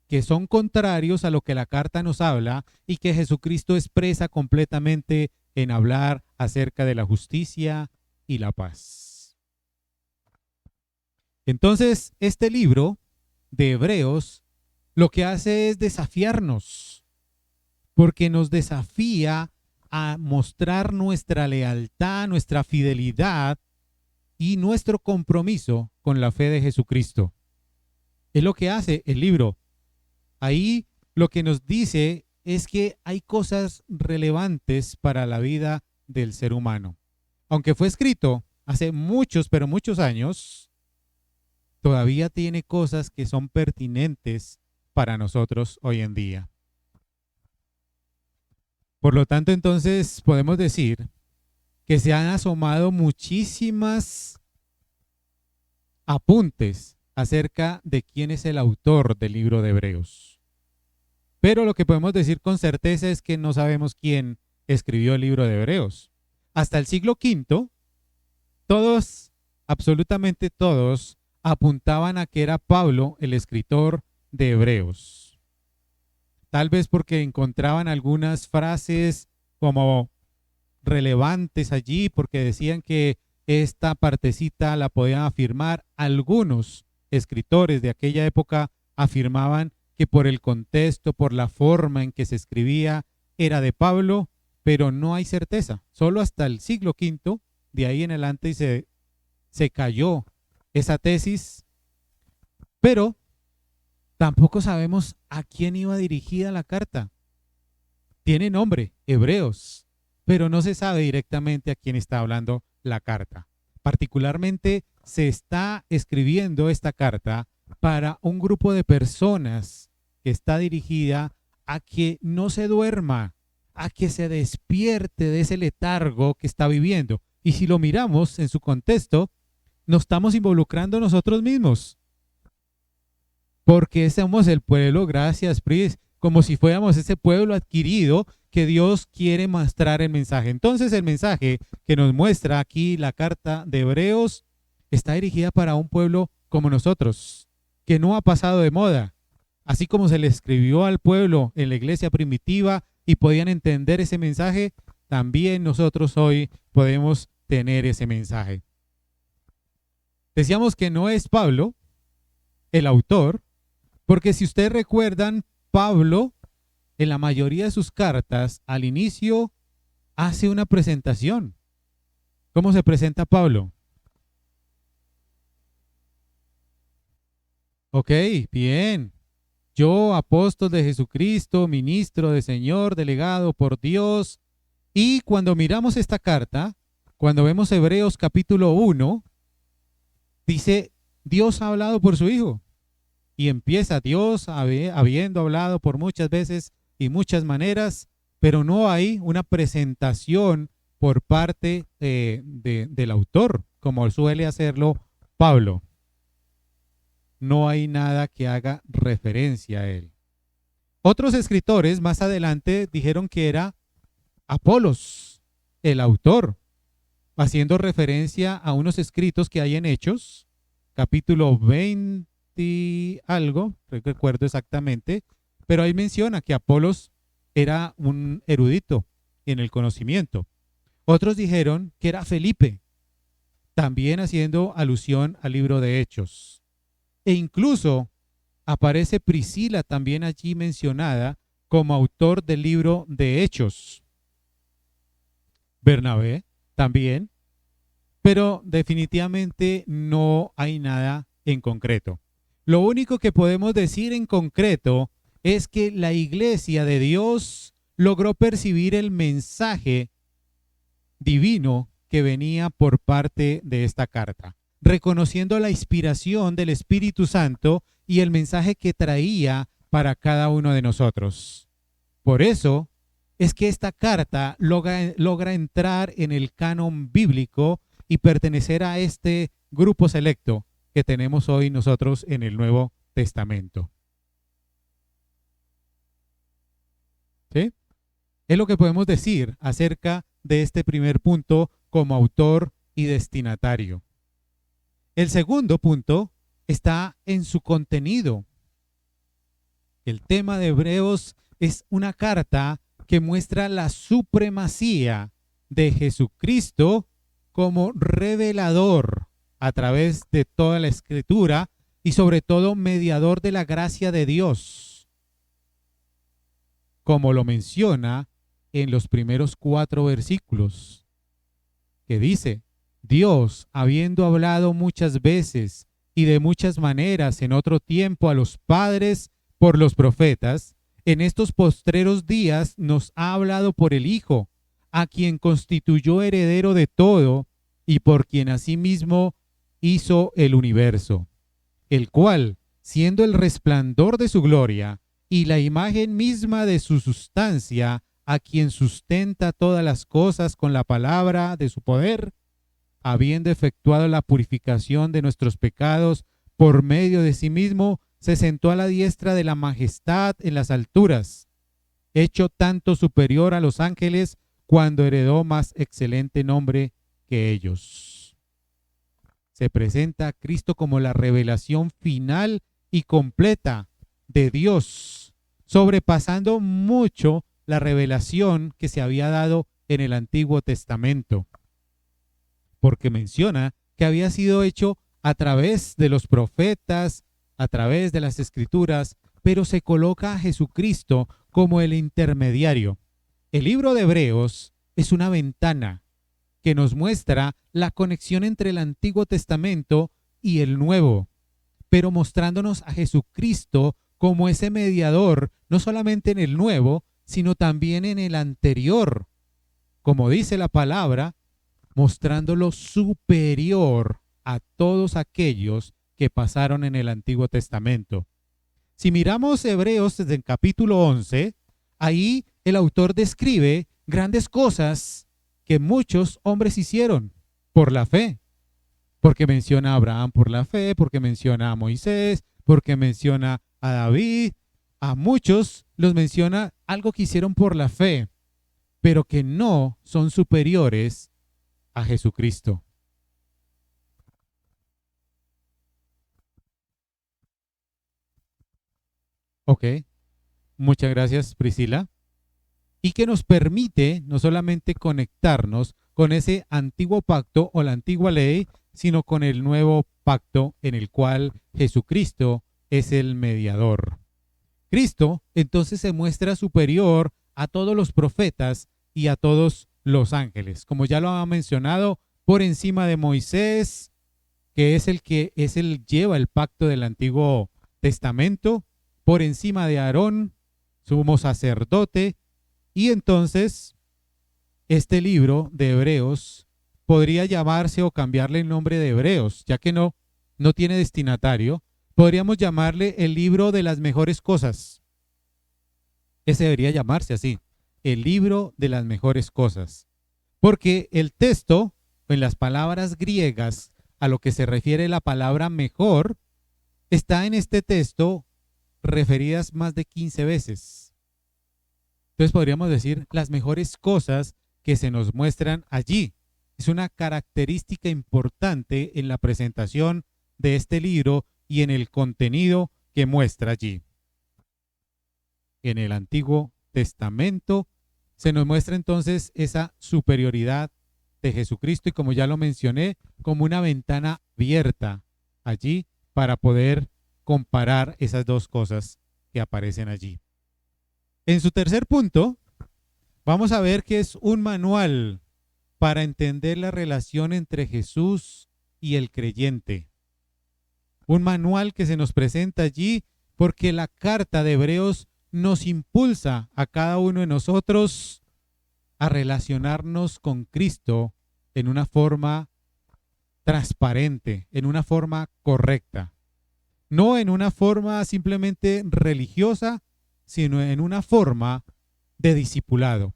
que son contrarios a lo que la carta nos habla y que Jesucristo expresa completamente en hablar acerca de la justicia y la paz. Entonces, este libro de Hebreos lo que hace es desafiarnos, porque nos desafía a mostrar nuestra lealtad, nuestra fidelidad y nuestro compromiso con la fe de Jesucristo. Es lo que hace el libro. Ahí lo que nos dice es que hay cosas relevantes para la vida del ser humano. Aunque fue escrito hace muchos, pero muchos años, todavía tiene cosas que son pertinentes para nosotros hoy en día. Por lo tanto, entonces podemos decir que se han asomado muchísimas apuntes acerca de quién es el autor del libro de Hebreos. Pero lo que podemos decir con certeza es que no sabemos quién escribió el libro de Hebreos. Hasta el siglo V, todos, absolutamente todos, apuntaban a que era Pablo el escritor de Hebreos. tal vez porque encontraban algunas frases como relevantes allí, porque decían que esta partecita la podían afirmar. Algunos escritores de aquella época afirmaban que por el contexto, por la forma en que se escribía, era de Pablo, pero no hay certeza. Solo hasta el siglo V, de ahí en adelante, se cayó esa tesis, pero tampoco sabemos a quién iba dirigida la carta. Tiene nombre, Hebreos, pero no se sabe directamente a quién está hablando la carta. Particularmente se está escribiendo esta carta para un grupo de personas que está dirigida a que no se duerma, a que se despierte de ese letargo que está viviendo. Y si lo miramos en su contexto, nos estamos involucrando nosotros mismos, porque somos el pueblo, gracias, Pris, como si fuéramos ese pueblo adquirido que Dios quiere mostrar el mensaje. Entonces el mensaje que nos muestra aquí la carta de Hebreos está dirigida para un pueblo como nosotros, que no ha pasado de moda. Así como se le escribió al pueblo en la iglesia primitiva y podían entender ese mensaje, también nosotros hoy podemos tener ese mensaje. Decíamos que no es Pablo el autor, porque si ustedes recuerdan, Pablo en la mayoría de sus cartas al inicio hace una presentación. ¿Cómo se presenta Pablo? Ok, bien. Yo, apóstol de Jesucristo, ministro del Señor, delegado por Dios. Y cuando miramos esta carta, cuando vemos Hebreos capítulo 1, dice, Dios ha hablado por su Hijo. Y empieza Dios habiendo hablado por muchas veces y muchas maneras, pero no hay una presentación por parte del autor, como suele hacerlo Pablo. No hay nada que haga referencia a él. Otros escritores más adelante dijeron que era Apolos, el autor, haciendo referencia a unos escritos que hay en Hechos, capítulo 20 y algo, recuerdo exactamente, pero ahí menciona que Apolos era un erudito en el conocimiento. Otros dijeron que era Felipe, también haciendo alusión al libro de Hechos. E incluso aparece Priscila también allí mencionada como autor del libro de Hechos. Bernabé también, pero definitivamente no hay nada en concreto. Lo único que podemos decir en concreto es que la iglesia de Dios logró percibir el mensaje divino que venía por parte de esta carta, reconociendo la inspiración del Espíritu Santo y el mensaje que traía para cada uno de nosotros. Por eso es que esta carta logra entrar en el canon bíblico y pertenecer a este grupo selecto que tenemos hoy nosotros en el Nuevo Testamento. ¿Sí? Es lo que podemos decir acerca de este primer punto como autor y destinatario. El segundo punto está en su contenido. El tema de Hebreos es una carta que muestra la supremacía de Jesucristo como revelador a través de toda la Escritura y sobre todo mediador de la gracia de Dios, como lo menciona en los primeros 4 versículos, que dice, Dios, habiendo hablado muchas veces y de muchas maneras en otro tiempo a los padres por los profetas, en estos postreros días nos ha hablado por el Hijo, a quien constituyó heredero de todo y por quien asimismo hizo el universo, el cual, siendo el resplandor de su gloria y la imagen misma de su sustancia, a quien sustenta todas las cosas con la palabra de su poder, habiendo efectuado la purificación de nuestros pecados por medio de sí mismo, se sentó a la diestra de la majestad en las alturas, hecho tanto superior a los ángeles, cuando heredó más excelente nombre que ellos. Se presenta a Cristo como la revelación final y completa de Dios sobrepasando mucho la revelación que se había dado en el Antiguo Testamento, porque menciona que había sido hecho a través de los profetas, a través de las Escrituras, pero se coloca a Jesucristo como el intermediario. El libro de Hebreos es una ventana que nos muestra la conexión entre el Antiguo Testamento y el Nuevo, pero mostrándonos a Jesucristo como ese mediador, no solamente en el Nuevo, sino también en el anterior, como dice la palabra, mostrándolo superior a todos aquellos que pasaron en el Antiguo Testamento. Si miramos Hebreos desde el capítulo 11, ahí el autor describe grandes cosas que muchos hombres hicieron por la fe, porque menciona a Abraham por la fe, porque menciona a Moisés, porque menciona a David, a muchos los menciona algo que hicieron por la fe, pero que no son superiores a Jesucristo. Ok, muchas gracias, Priscila. Y que nos permite no solamente conectarnos con ese antiguo pacto o la antigua ley, sino con el nuevo pacto en el cual Jesucristo es el mediador. Cristo entonces se muestra superior a todos los profetas y a todos los ángeles. Como ya lo ha mencionado, por encima de Moisés, que es el que lleva el pacto del Antiguo Testamento, por encima de Aarón, sumo sacerdote, y entonces este libro de Hebreos podría llamarse o cambiarle el nombre de Hebreos, ya que no tiene destinatario. Podríamos llamarle el libro de las mejores cosas. Ese debería llamarse así, el libro de las mejores cosas. Porque el texto, en las palabras griegas, a lo que se refiere la palabra mejor, está en este texto referidas más de 15 veces. Entonces podríamos decir las mejores cosas que se nos muestran allí. Es una característica importante en la presentación de este libro y en el contenido que muestra allí. En el Antiguo Testamento se nos muestra entonces esa superioridad de Jesucristo y, como ya lo mencioné, como una ventana abierta allí para poder comparar esas dos cosas que aparecen allí. En su tercer punto, vamos a ver que es un manual para entender la relación entre Jesús y el creyente. Un manual que se nos presenta allí porque la carta de Hebreos nos impulsa a cada uno de nosotros a relacionarnos con Cristo en una forma transparente, en una forma correcta. No en una forma simplemente religiosa, sino en una forma de discipulado.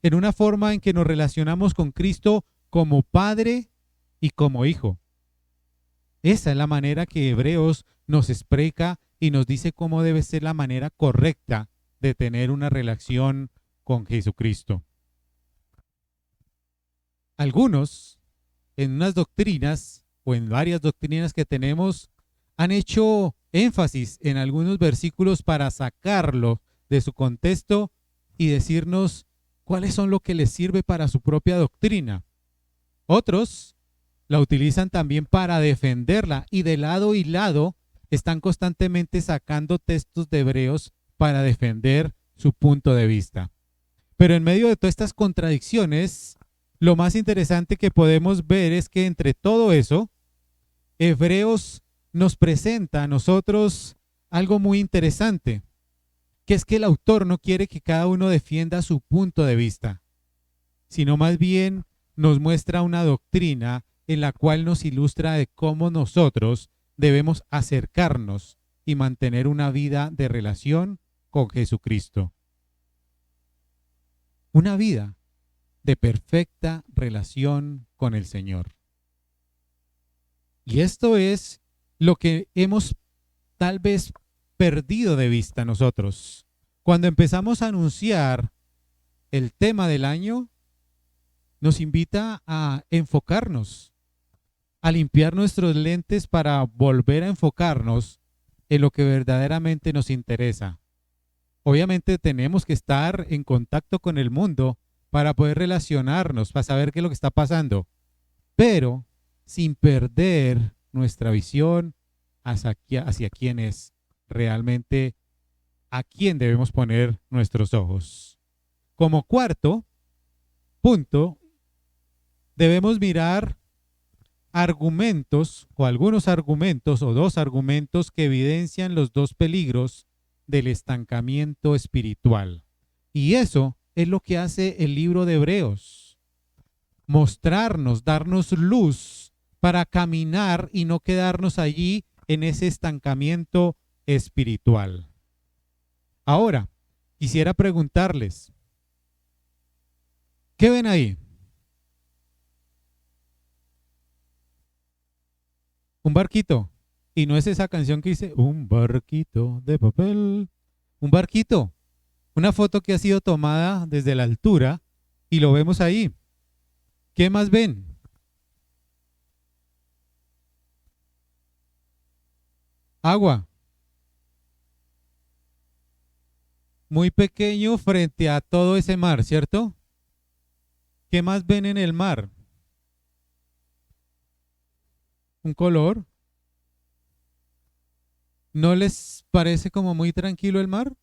En una forma en que nos relacionamos con Cristo como Padre y como Hijo. Esa es la manera que Hebreos nos explica y nos dice cómo debe ser la manera correcta de tener una relación con Jesucristo. Algunos, en unas doctrinas o en varias doctrinas que tenemos, han hecho énfasis en algunos versículos para sacarlo de su contexto y decirnos cuáles son lo que les sirve para su propia doctrina. Otros la utilizan también para defenderla y de lado y lado están constantemente sacando textos de Hebreos para defender su punto de vista. Pero en medio de todas estas contradicciones, lo más interesante que podemos ver es que entre todo eso, Hebreos nos presenta a nosotros algo muy interesante, que es que el autor no quiere que cada uno defienda su punto de vista, sino más bien nos muestra una doctrina en la cual nos ilustra de cómo nosotros debemos acercarnos y mantener una vida de relación con Jesucristo. Una vida de perfecta relación con el Señor. Y esto es lo que hemos tal vez perdido de vista nosotros. Cuando empezamos a anunciar el tema del año, nos invita a enfocarnos, a limpiar nuestros lentes para volver a enfocarnos en lo que verdaderamente nos interesa. Obviamente tenemos que estar en contacto con el mundo para poder relacionarnos, para saber qué es lo que está pasando, pero sin perder nuestra visión hacia quién es realmente, a quién debemos poner nuestros ojos. Como cuarto punto, debemos mirar argumentos o algunos argumentos o dos argumentos que evidencian los dos peligros del estancamiento espiritual. Y eso es lo que hace el libro de Hebreos. Mostrarnos, darnos luz para caminar y no quedarnos allí en ese estancamiento espiritual. Ahora, quisiera preguntarles, ¿qué ven ahí? Un barquito. Y no es esa canción que dice, un barquito de papel. Un barquito. Una foto que ha sido tomada desde la altura y lo vemos ahí. ¿Qué más ven? Agua. Muy pequeño frente a todo ese mar, ¿cierto? ¿Qué más ven en el mar? Un color. ¿No les parece como muy tranquilo el mar?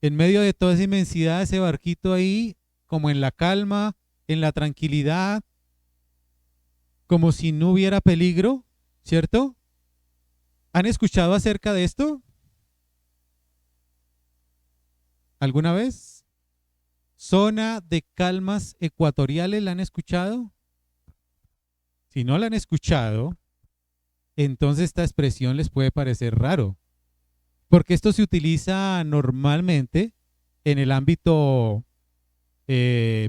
En medio de toda esa inmensidad, ese barquito ahí, como en la calma, en la tranquilidad, como si no hubiera peligro, ¿cierto? ¿Han escuchado acerca de esto? ¿Alguna vez? Zona de calmas ecuatoriales, ¿la han escuchado? Si no la han escuchado, entonces esta expresión les puede parecer raro, porque esto se utiliza normalmente en el ámbito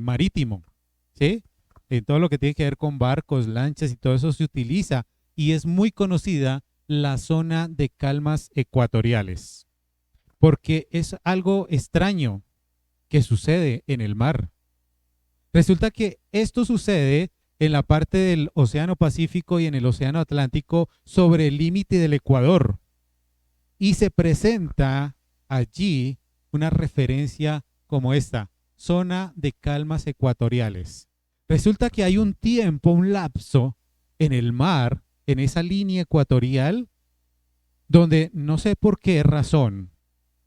marítimo, ¿sí? En todo lo que tiene que ver con barcos, lanchas y todo eso se utiliza y es muy conocida la zona de calmas ecuatoriales, porque es algo extraño que sucede en el mar. Resulta que esto sucede en la parte del Océano Pacífico y en el Océano Atlántico sobre el límite del Ecuador. Y se presenta allí una referencia como esta, zona de calmas ecuatoriales. Resulta que hay un tiempo, un lapso en el mar, en esa línea ecuatorial, donde no sé por qué razón,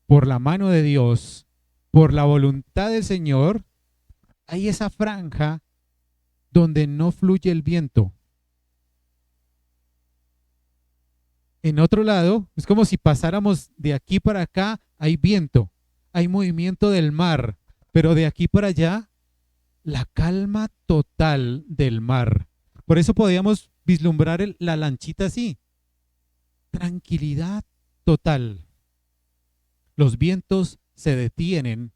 por la mano de Dios, por la voluntad del Señor, hay esa franja donde no fluye el viento. En otro lado, es como si pasáramos de aquí para acá, hay viento, hay movimiento del mar, pero de aquí para allá, la calma total del mar. Por eso podíamos vislumbrar la lanchita así. Tranquilidad total. Los vientos se detienen.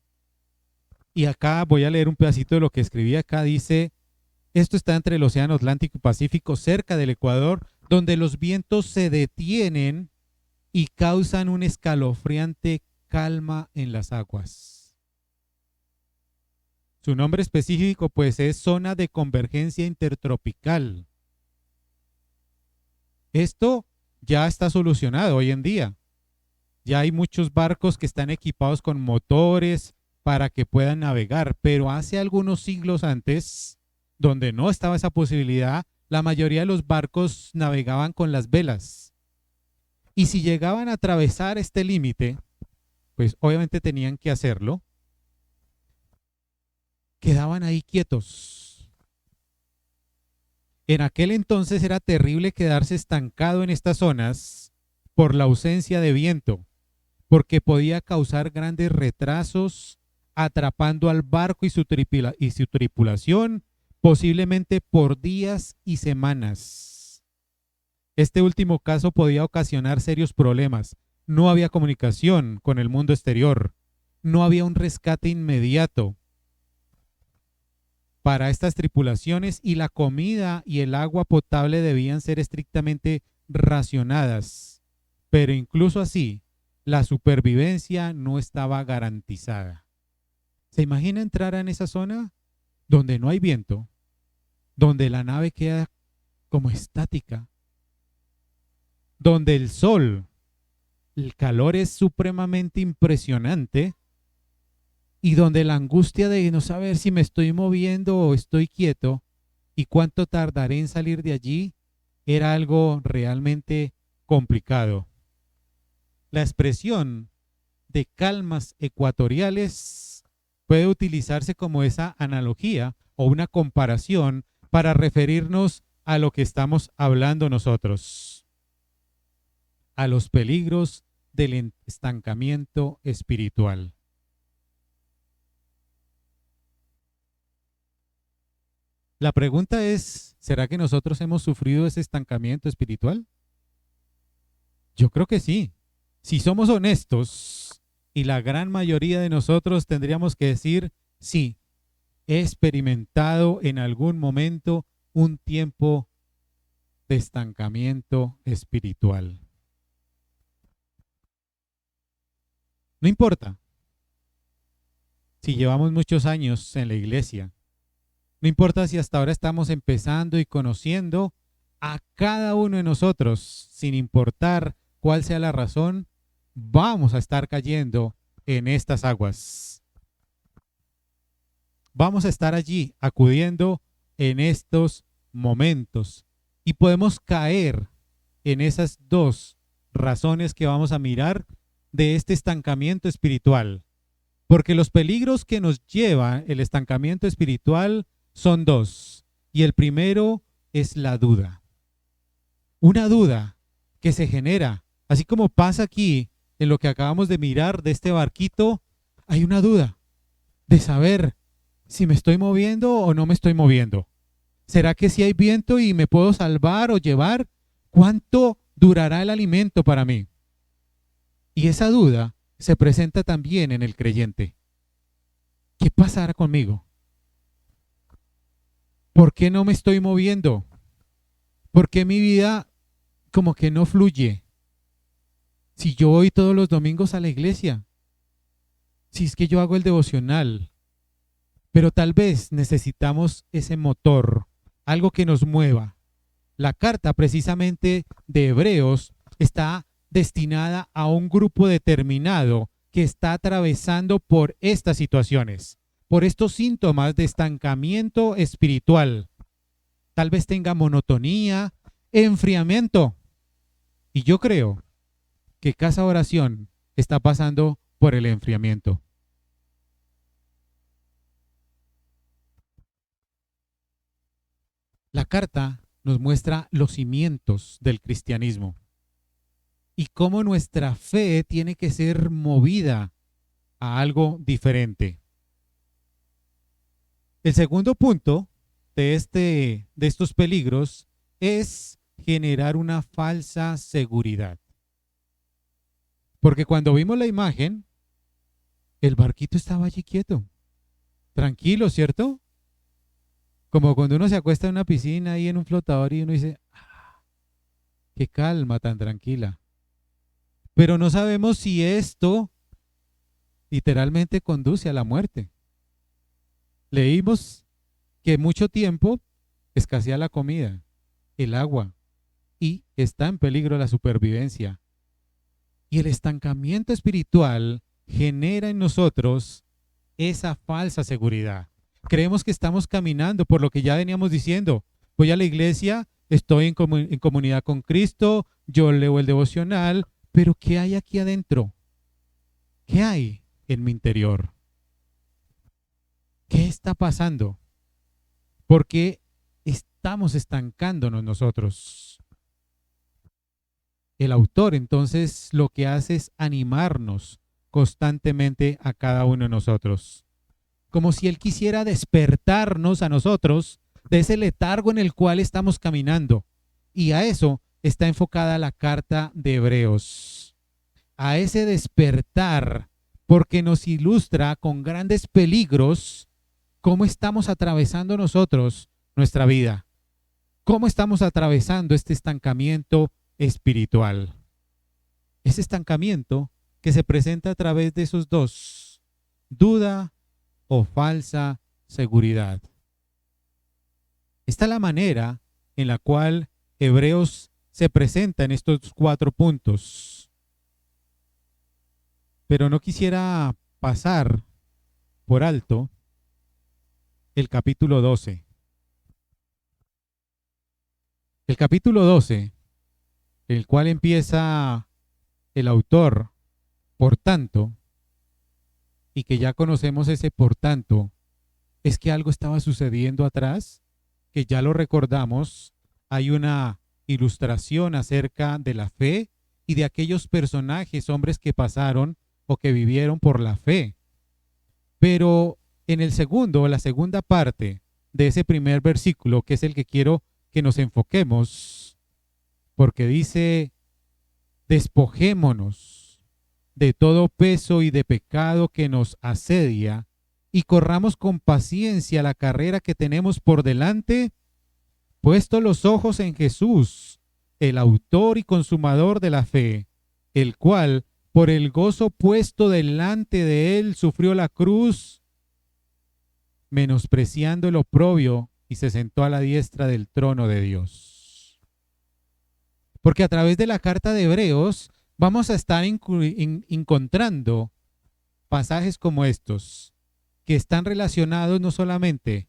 Y acá voy a leer un pedacito de lo que escribí acá. Dice, esto está entre el Océano Atlántico y Pacífico, cerca del Ecuador, donde los vientos se detienen y causan una escalofriante calma en las aguas. Su nombre específico pues es zona de convergencia intertropical. Esto ya está solucionado hoy en día. Ya hay muchos barcos que están equipados con motores para que puedan navegar, pero hace algunos siglos antes, donde no estaba esa posibilidad, la mayoría de los barcos navegaban con las velas. Y si llegaban a atravesar este límite, pues obviamente tenían que hacerlo, quedaban ahí quietos. En aquel entonces era terrible quedarse estancado en estas zonas por la ausencia de viento, porque podía causar grandes retrasos, atrapando al barco y su tripulación, posiblemente por días y semanas. Este último caso podía ocasionar serios problemas. No había comunicación con el mundo exterior. No había un rescate inmediato para estas tripulaciones y la comida y el agua potable debían ser estrictamente racionadas. Pero incluso así, la supervivencia no estaba garantizada. ¿Se imagina entrar en esa zona donde no hay viento, donde la nave queda como estática, donde el sol el calor es supremamente impresionante y donde la angustia de no saber si me estoy moviendo o estoy quieto y cuánto tardaré en salir de allí era algo realmente complicado. La expresión de calmas ecuatoriales puede utilizarse como esa analogía o una comparación para referirnos a lo que estamos hablando nosotros, a los peligros del estancamiento espiritual. La pregunta es, ¿será que nosotros hemos sufrido ese estancamiento espiritual? Yo creo que sí. Si somos honestos, y la gran mayoría de nosotros tendríamos que decir, sí, he experimentado en algún momento un tiempo de estancamiento espiritual. No importa si llevamos muchos años en la iglesia, no importa si hasta ahora estamos empezando y conociendo a cada uno de nosotros, sin importar cuál sea la razón, vamos a estar cayendo en estas aguas. Vamos a estar allí acudiendo en estos momentos y podemos caer en esas dos razones que vamos a mirar de este estancamiento espiritual. Porque los peligros que nos lleva el estancamiento espiritual son dos. Y el primero es la duda. Una duda que se genera, así como pasa aquí en lo que acabamos de mirar de este barquito, hay una duda de saber si me estoy moviendo o no me estoy moviendo. ¿Será que si hay viento y me puedo salvar o llevar? ¿Cuánto durará el alimento para mí? Y esa duda se presenta también en el creyente. ¿Qué pasará conmigo? ¿Por qué no me estoy moviendo? ¿Por qué mi vida como que no fluye? Si yo voy todos los domingos a la iglesia, si es que yo hago el devocional, pero tal vez necesitamos ese motor, algo que nos mueva. La carta precisamente de Hebreos está destinada a un grupo determinado que está atravesando por estas situaciones, por estos síntomas de estancamiento espiritual. Tal vez tenga monotonía, enfriamiento. Y yo creo que Casa Oración está pasando por el enfriamiento. La carta nos muestra los cimientos del cristianismo y cómo nuestra fe tiene que ser movida a algo diferente. El segundo punto de estos peligros es generar una falsa seguridad. Porque cuando vimos la imagen, el barquito estaba allí quieto, tranquilo, ¿cierto? Como cuando uno se acuesta en una piscina ahí en un flotador y uno dice, ah, qué calma tan tranquila. Pero no sabemos si esto literalmente conduce a la muerte. Leímos que mucho tiempo escasea la comida, el agua y está en peligro la supervivencia. Y el estancamiento espiritual genera en nosotros esa falsa seguridad. Creemos que estamos caminando por lo que ya veníamos diciendo. Voy a la iglesia, estoy en comunidad con Cristo, yo leo el devocional, pero ¿qué hay aquí adentro? ¿Qué hay en mi interior? ¿Qué está pasando? ¿Por qué estamos estancándonos nosotros? El autor entonces lo que hace es animarnos constantemente a cada uno de nosotros, como si él quisiera despertarnos a nosotros de ese letargo en el cual estamos caminando. Y a eso está enfocada la carta de Hebreos, a ese despertar, porque nos ilustra con grandes peligros cómo estamos atravesando nosotros nuestra vida, cómo estamos atravesando este estancamiento espiritual. Ese estancamiento que se presenta a través de esos dos, duda o falsa seguridad. Esta es la manera en la cual Hebreos se presenta en estos 4 puntos. pero no quisiera pasar por alto el capítulo 12. El capítulo 12, el cual empieza el autor, por tanto, y que ya conocemos ese por tanto, es que algo estaba sucediendo atrás, que ya lo recordamos. Hay una ilustración acerca de la fe y de aquellos personajes, hombres que pasaron o que vivieron por la fe. Pero en la segunda parte de ese primer versículo, que es el que quiero que nos enfoquemos, porque dice, despojémonos de todo peso y de pecado que nos asedia y corramos con paciencia la carrera que tenemos por delante, puesto los ojos en Jesús, el autor y consumador de la fe, el cual, por el gozo puesto delante de él, sufrió la cruz, menospreciando el oprobio, y se sentó a la diestra del trono de Dios. Porque a través de la carta de Hebreos vamos a estar encontrando pasajes como estos, que están relacionados no solamente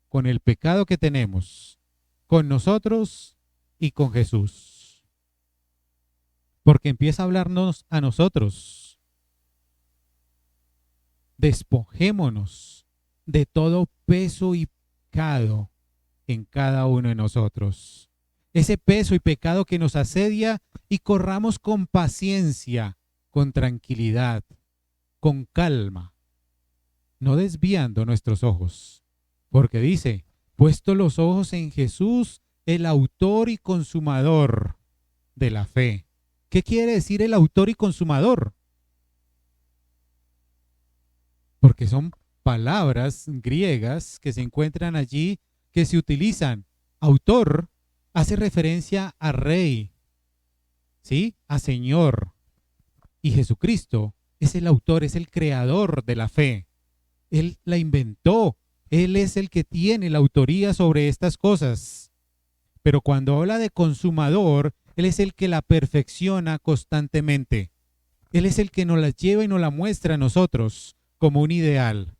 con el pecado que tenemos, con nosotros y con Jesús. Porque empieza a hablarnos a nosotros. Despojémonos de todo peso y pecado en cada uno de nosotros. Ese peso y pecado que nos asedia, y corramos con paciencia, con tranquilidad, con calma, no desviando nuestros ojos. Porque dice, puesto los ojos en Jesús, el autor y consumador de la fe. ¿Qué quiere decir el autor y consumador? Porque son palabras griegas que se encuentran allí, que se utilizan. Autor hace referencia a rey, ¿sí? A Señor. Y Jesucristo es el autor, es el creador de la fe. Él la inventó. Él es el que tiene la autoría sobre estas cosas. Pero cuando habla de consumador, Él es el que la perfecciona constantemente. Él es el que nos la lleva y nos la muestra a nosotros como un ideal.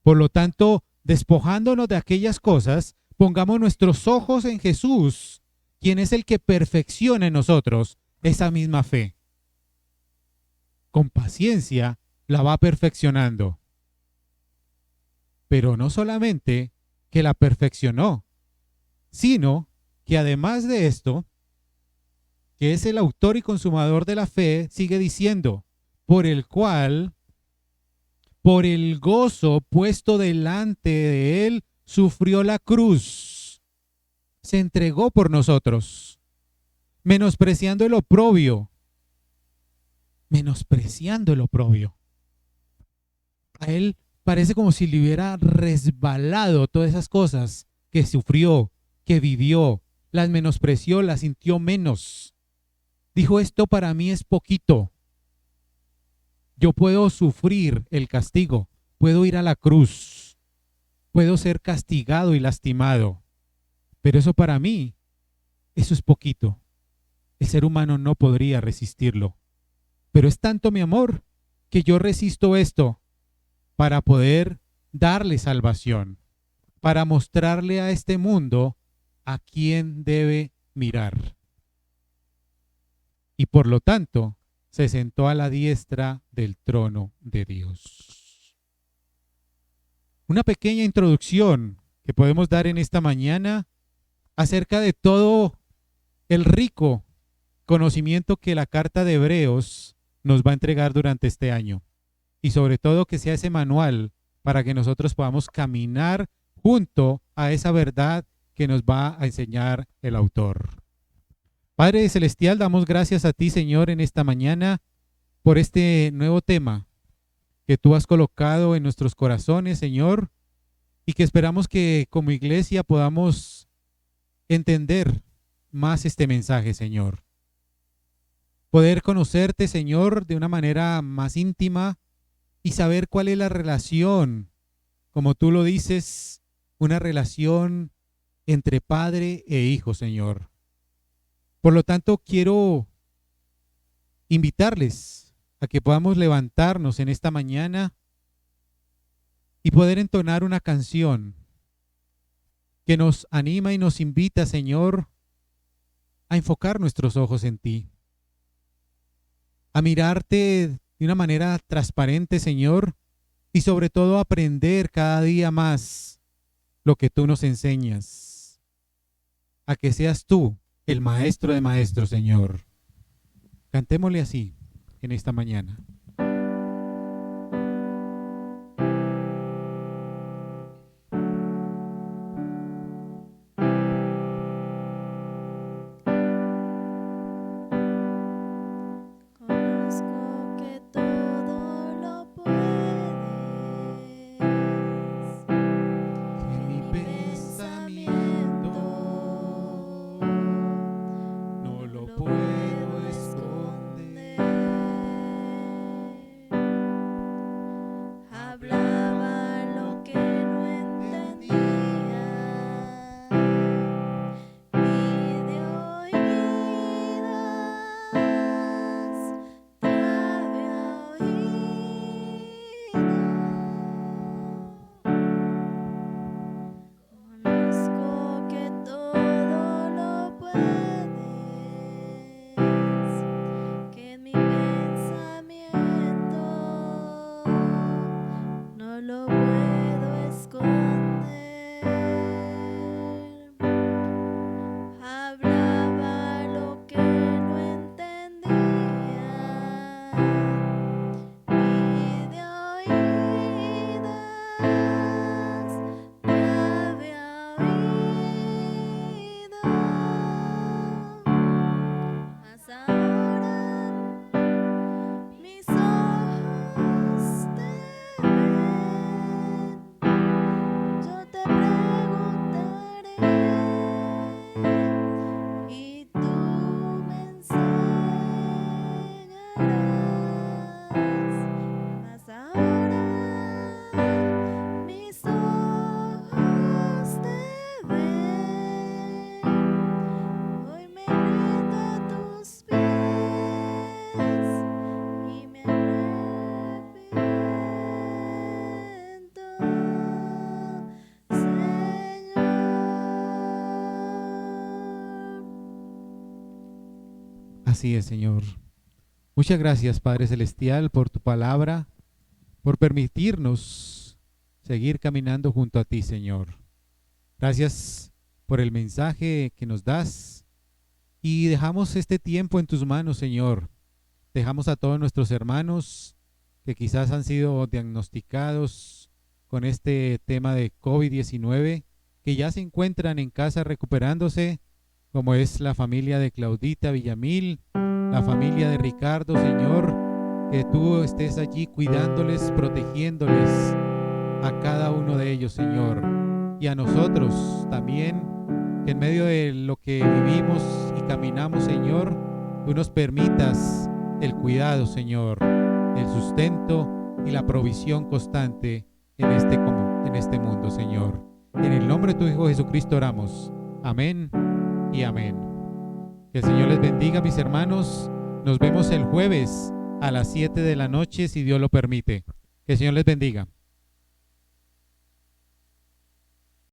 Por lo tanto, despojándonos de aquellas cosas, pongamos nuestros ojos en Jesús, quien es el que perfecciona en nosotros esa misma fe. Con paciencia la va perfeccionando. Pero no solamente que la perfeccionó, sino que además de esto, que es el autor y consumador de la fe, sigue diciendo, por el cual, por el gozo puesto delante de él, sufrió la cruz, se entregó por nosotros, menospreciando el oprobio, A él parece como si le hubiera resbalado todas esas cosas que sufrió, que vivió, las menospreció, las sintió menos. Dijo, esto para mí es poquito. Yo puedo sufrir el castigo, puedo ir a la cruz, puedo ser castigado y lastimado, pero eso para mí, eso es poquito. El ser humano no podría resistirlo. Pero es tanto mi amor que yo resisto esto para poder darle salvación, para mostrarle a este mundo a quién debe mirar. Y por lo tanto, se sentó a la diestra del trono de Dios. Una pequeña introducción que podemos dar en esta mañana acerca de todo el rico conocimiento que la carta de Hebreos nos va a entregar durante este año. Y sobre todo que sea ese manual para que nosotros podamos caminar junto a esa verdad que nos va a enseñar el autor. Padre Celestial, damos gracias a ti, Señor, en esta mañana por este nuevo tema que tú has colocado en nuestros corazones, Señor, y que esperamos que como iglesia podamos entender más este mensaje, Señor. Poder conocerte, Señor, de una manera más íntima y saber cuál es la relación, como tú lo dices, una relación entre padre e hijo, Señor. Por lo tanto, quiero invitarles a que podamos levantarnos en esta mañana y poder entonar una canción que nos anima y nos invita, Señor, a enfocar nuestros ojos en ti, a mirarte de una manera transparente, Señor, y sobre todo aprender cada día más lo que tú nos enseñas, a que seas tú el maestro de maestros, Señor. Cantémosle así en esta mañana. Conozco que todo lo puedes, Que mi pensamiento no lo puedo esconder. Hablaba lo que no entendía y de oídas te había oído. Conozco que todo lo puedes, que en mi pensamiento no lo puedo esconder. Hablaba lo que no entendía y de oídas te había oído. Mas ahora mis ojos te ven, yo te preguntaré y tú me enseñarás. Mas ahora mis ojos te ven, hoy me rindo a tus pies y me arrepiento, Señor. Así es, Señor. Muchas gracias, Padre Celestial, por tu palabra, por permitirnos seguir caminando junto a ti, Señor. Gracias por el mensaje que nos das y dejamos este tiempo en tus manos, Señor. Dejamos a todos nuestros hermanos que quizás han sido diagnosticados con este tema de COVID-19, que ya se encuentran en casa recuperándose, como es la familia de Claudita Villamil, la familia de Ricardo, Señor, que tú estés allí cuidándoles, protegiéndoles a cada uno de ellos, Señor, y a nosotros también, que en medio de lo que vivimos y caminamos, Señor, tú nos permitas el cuidado, Señor, el sustento y la provisión constante en este mundo, Señor. En el nombre de tu Hijo Jesucristo oramos. Amén y amén. Que el Señor les bendiga, mis hermanos. Nos vemos el jueves a las 7 de la noche, si Dios lo permite. Que el Señor les bendiga.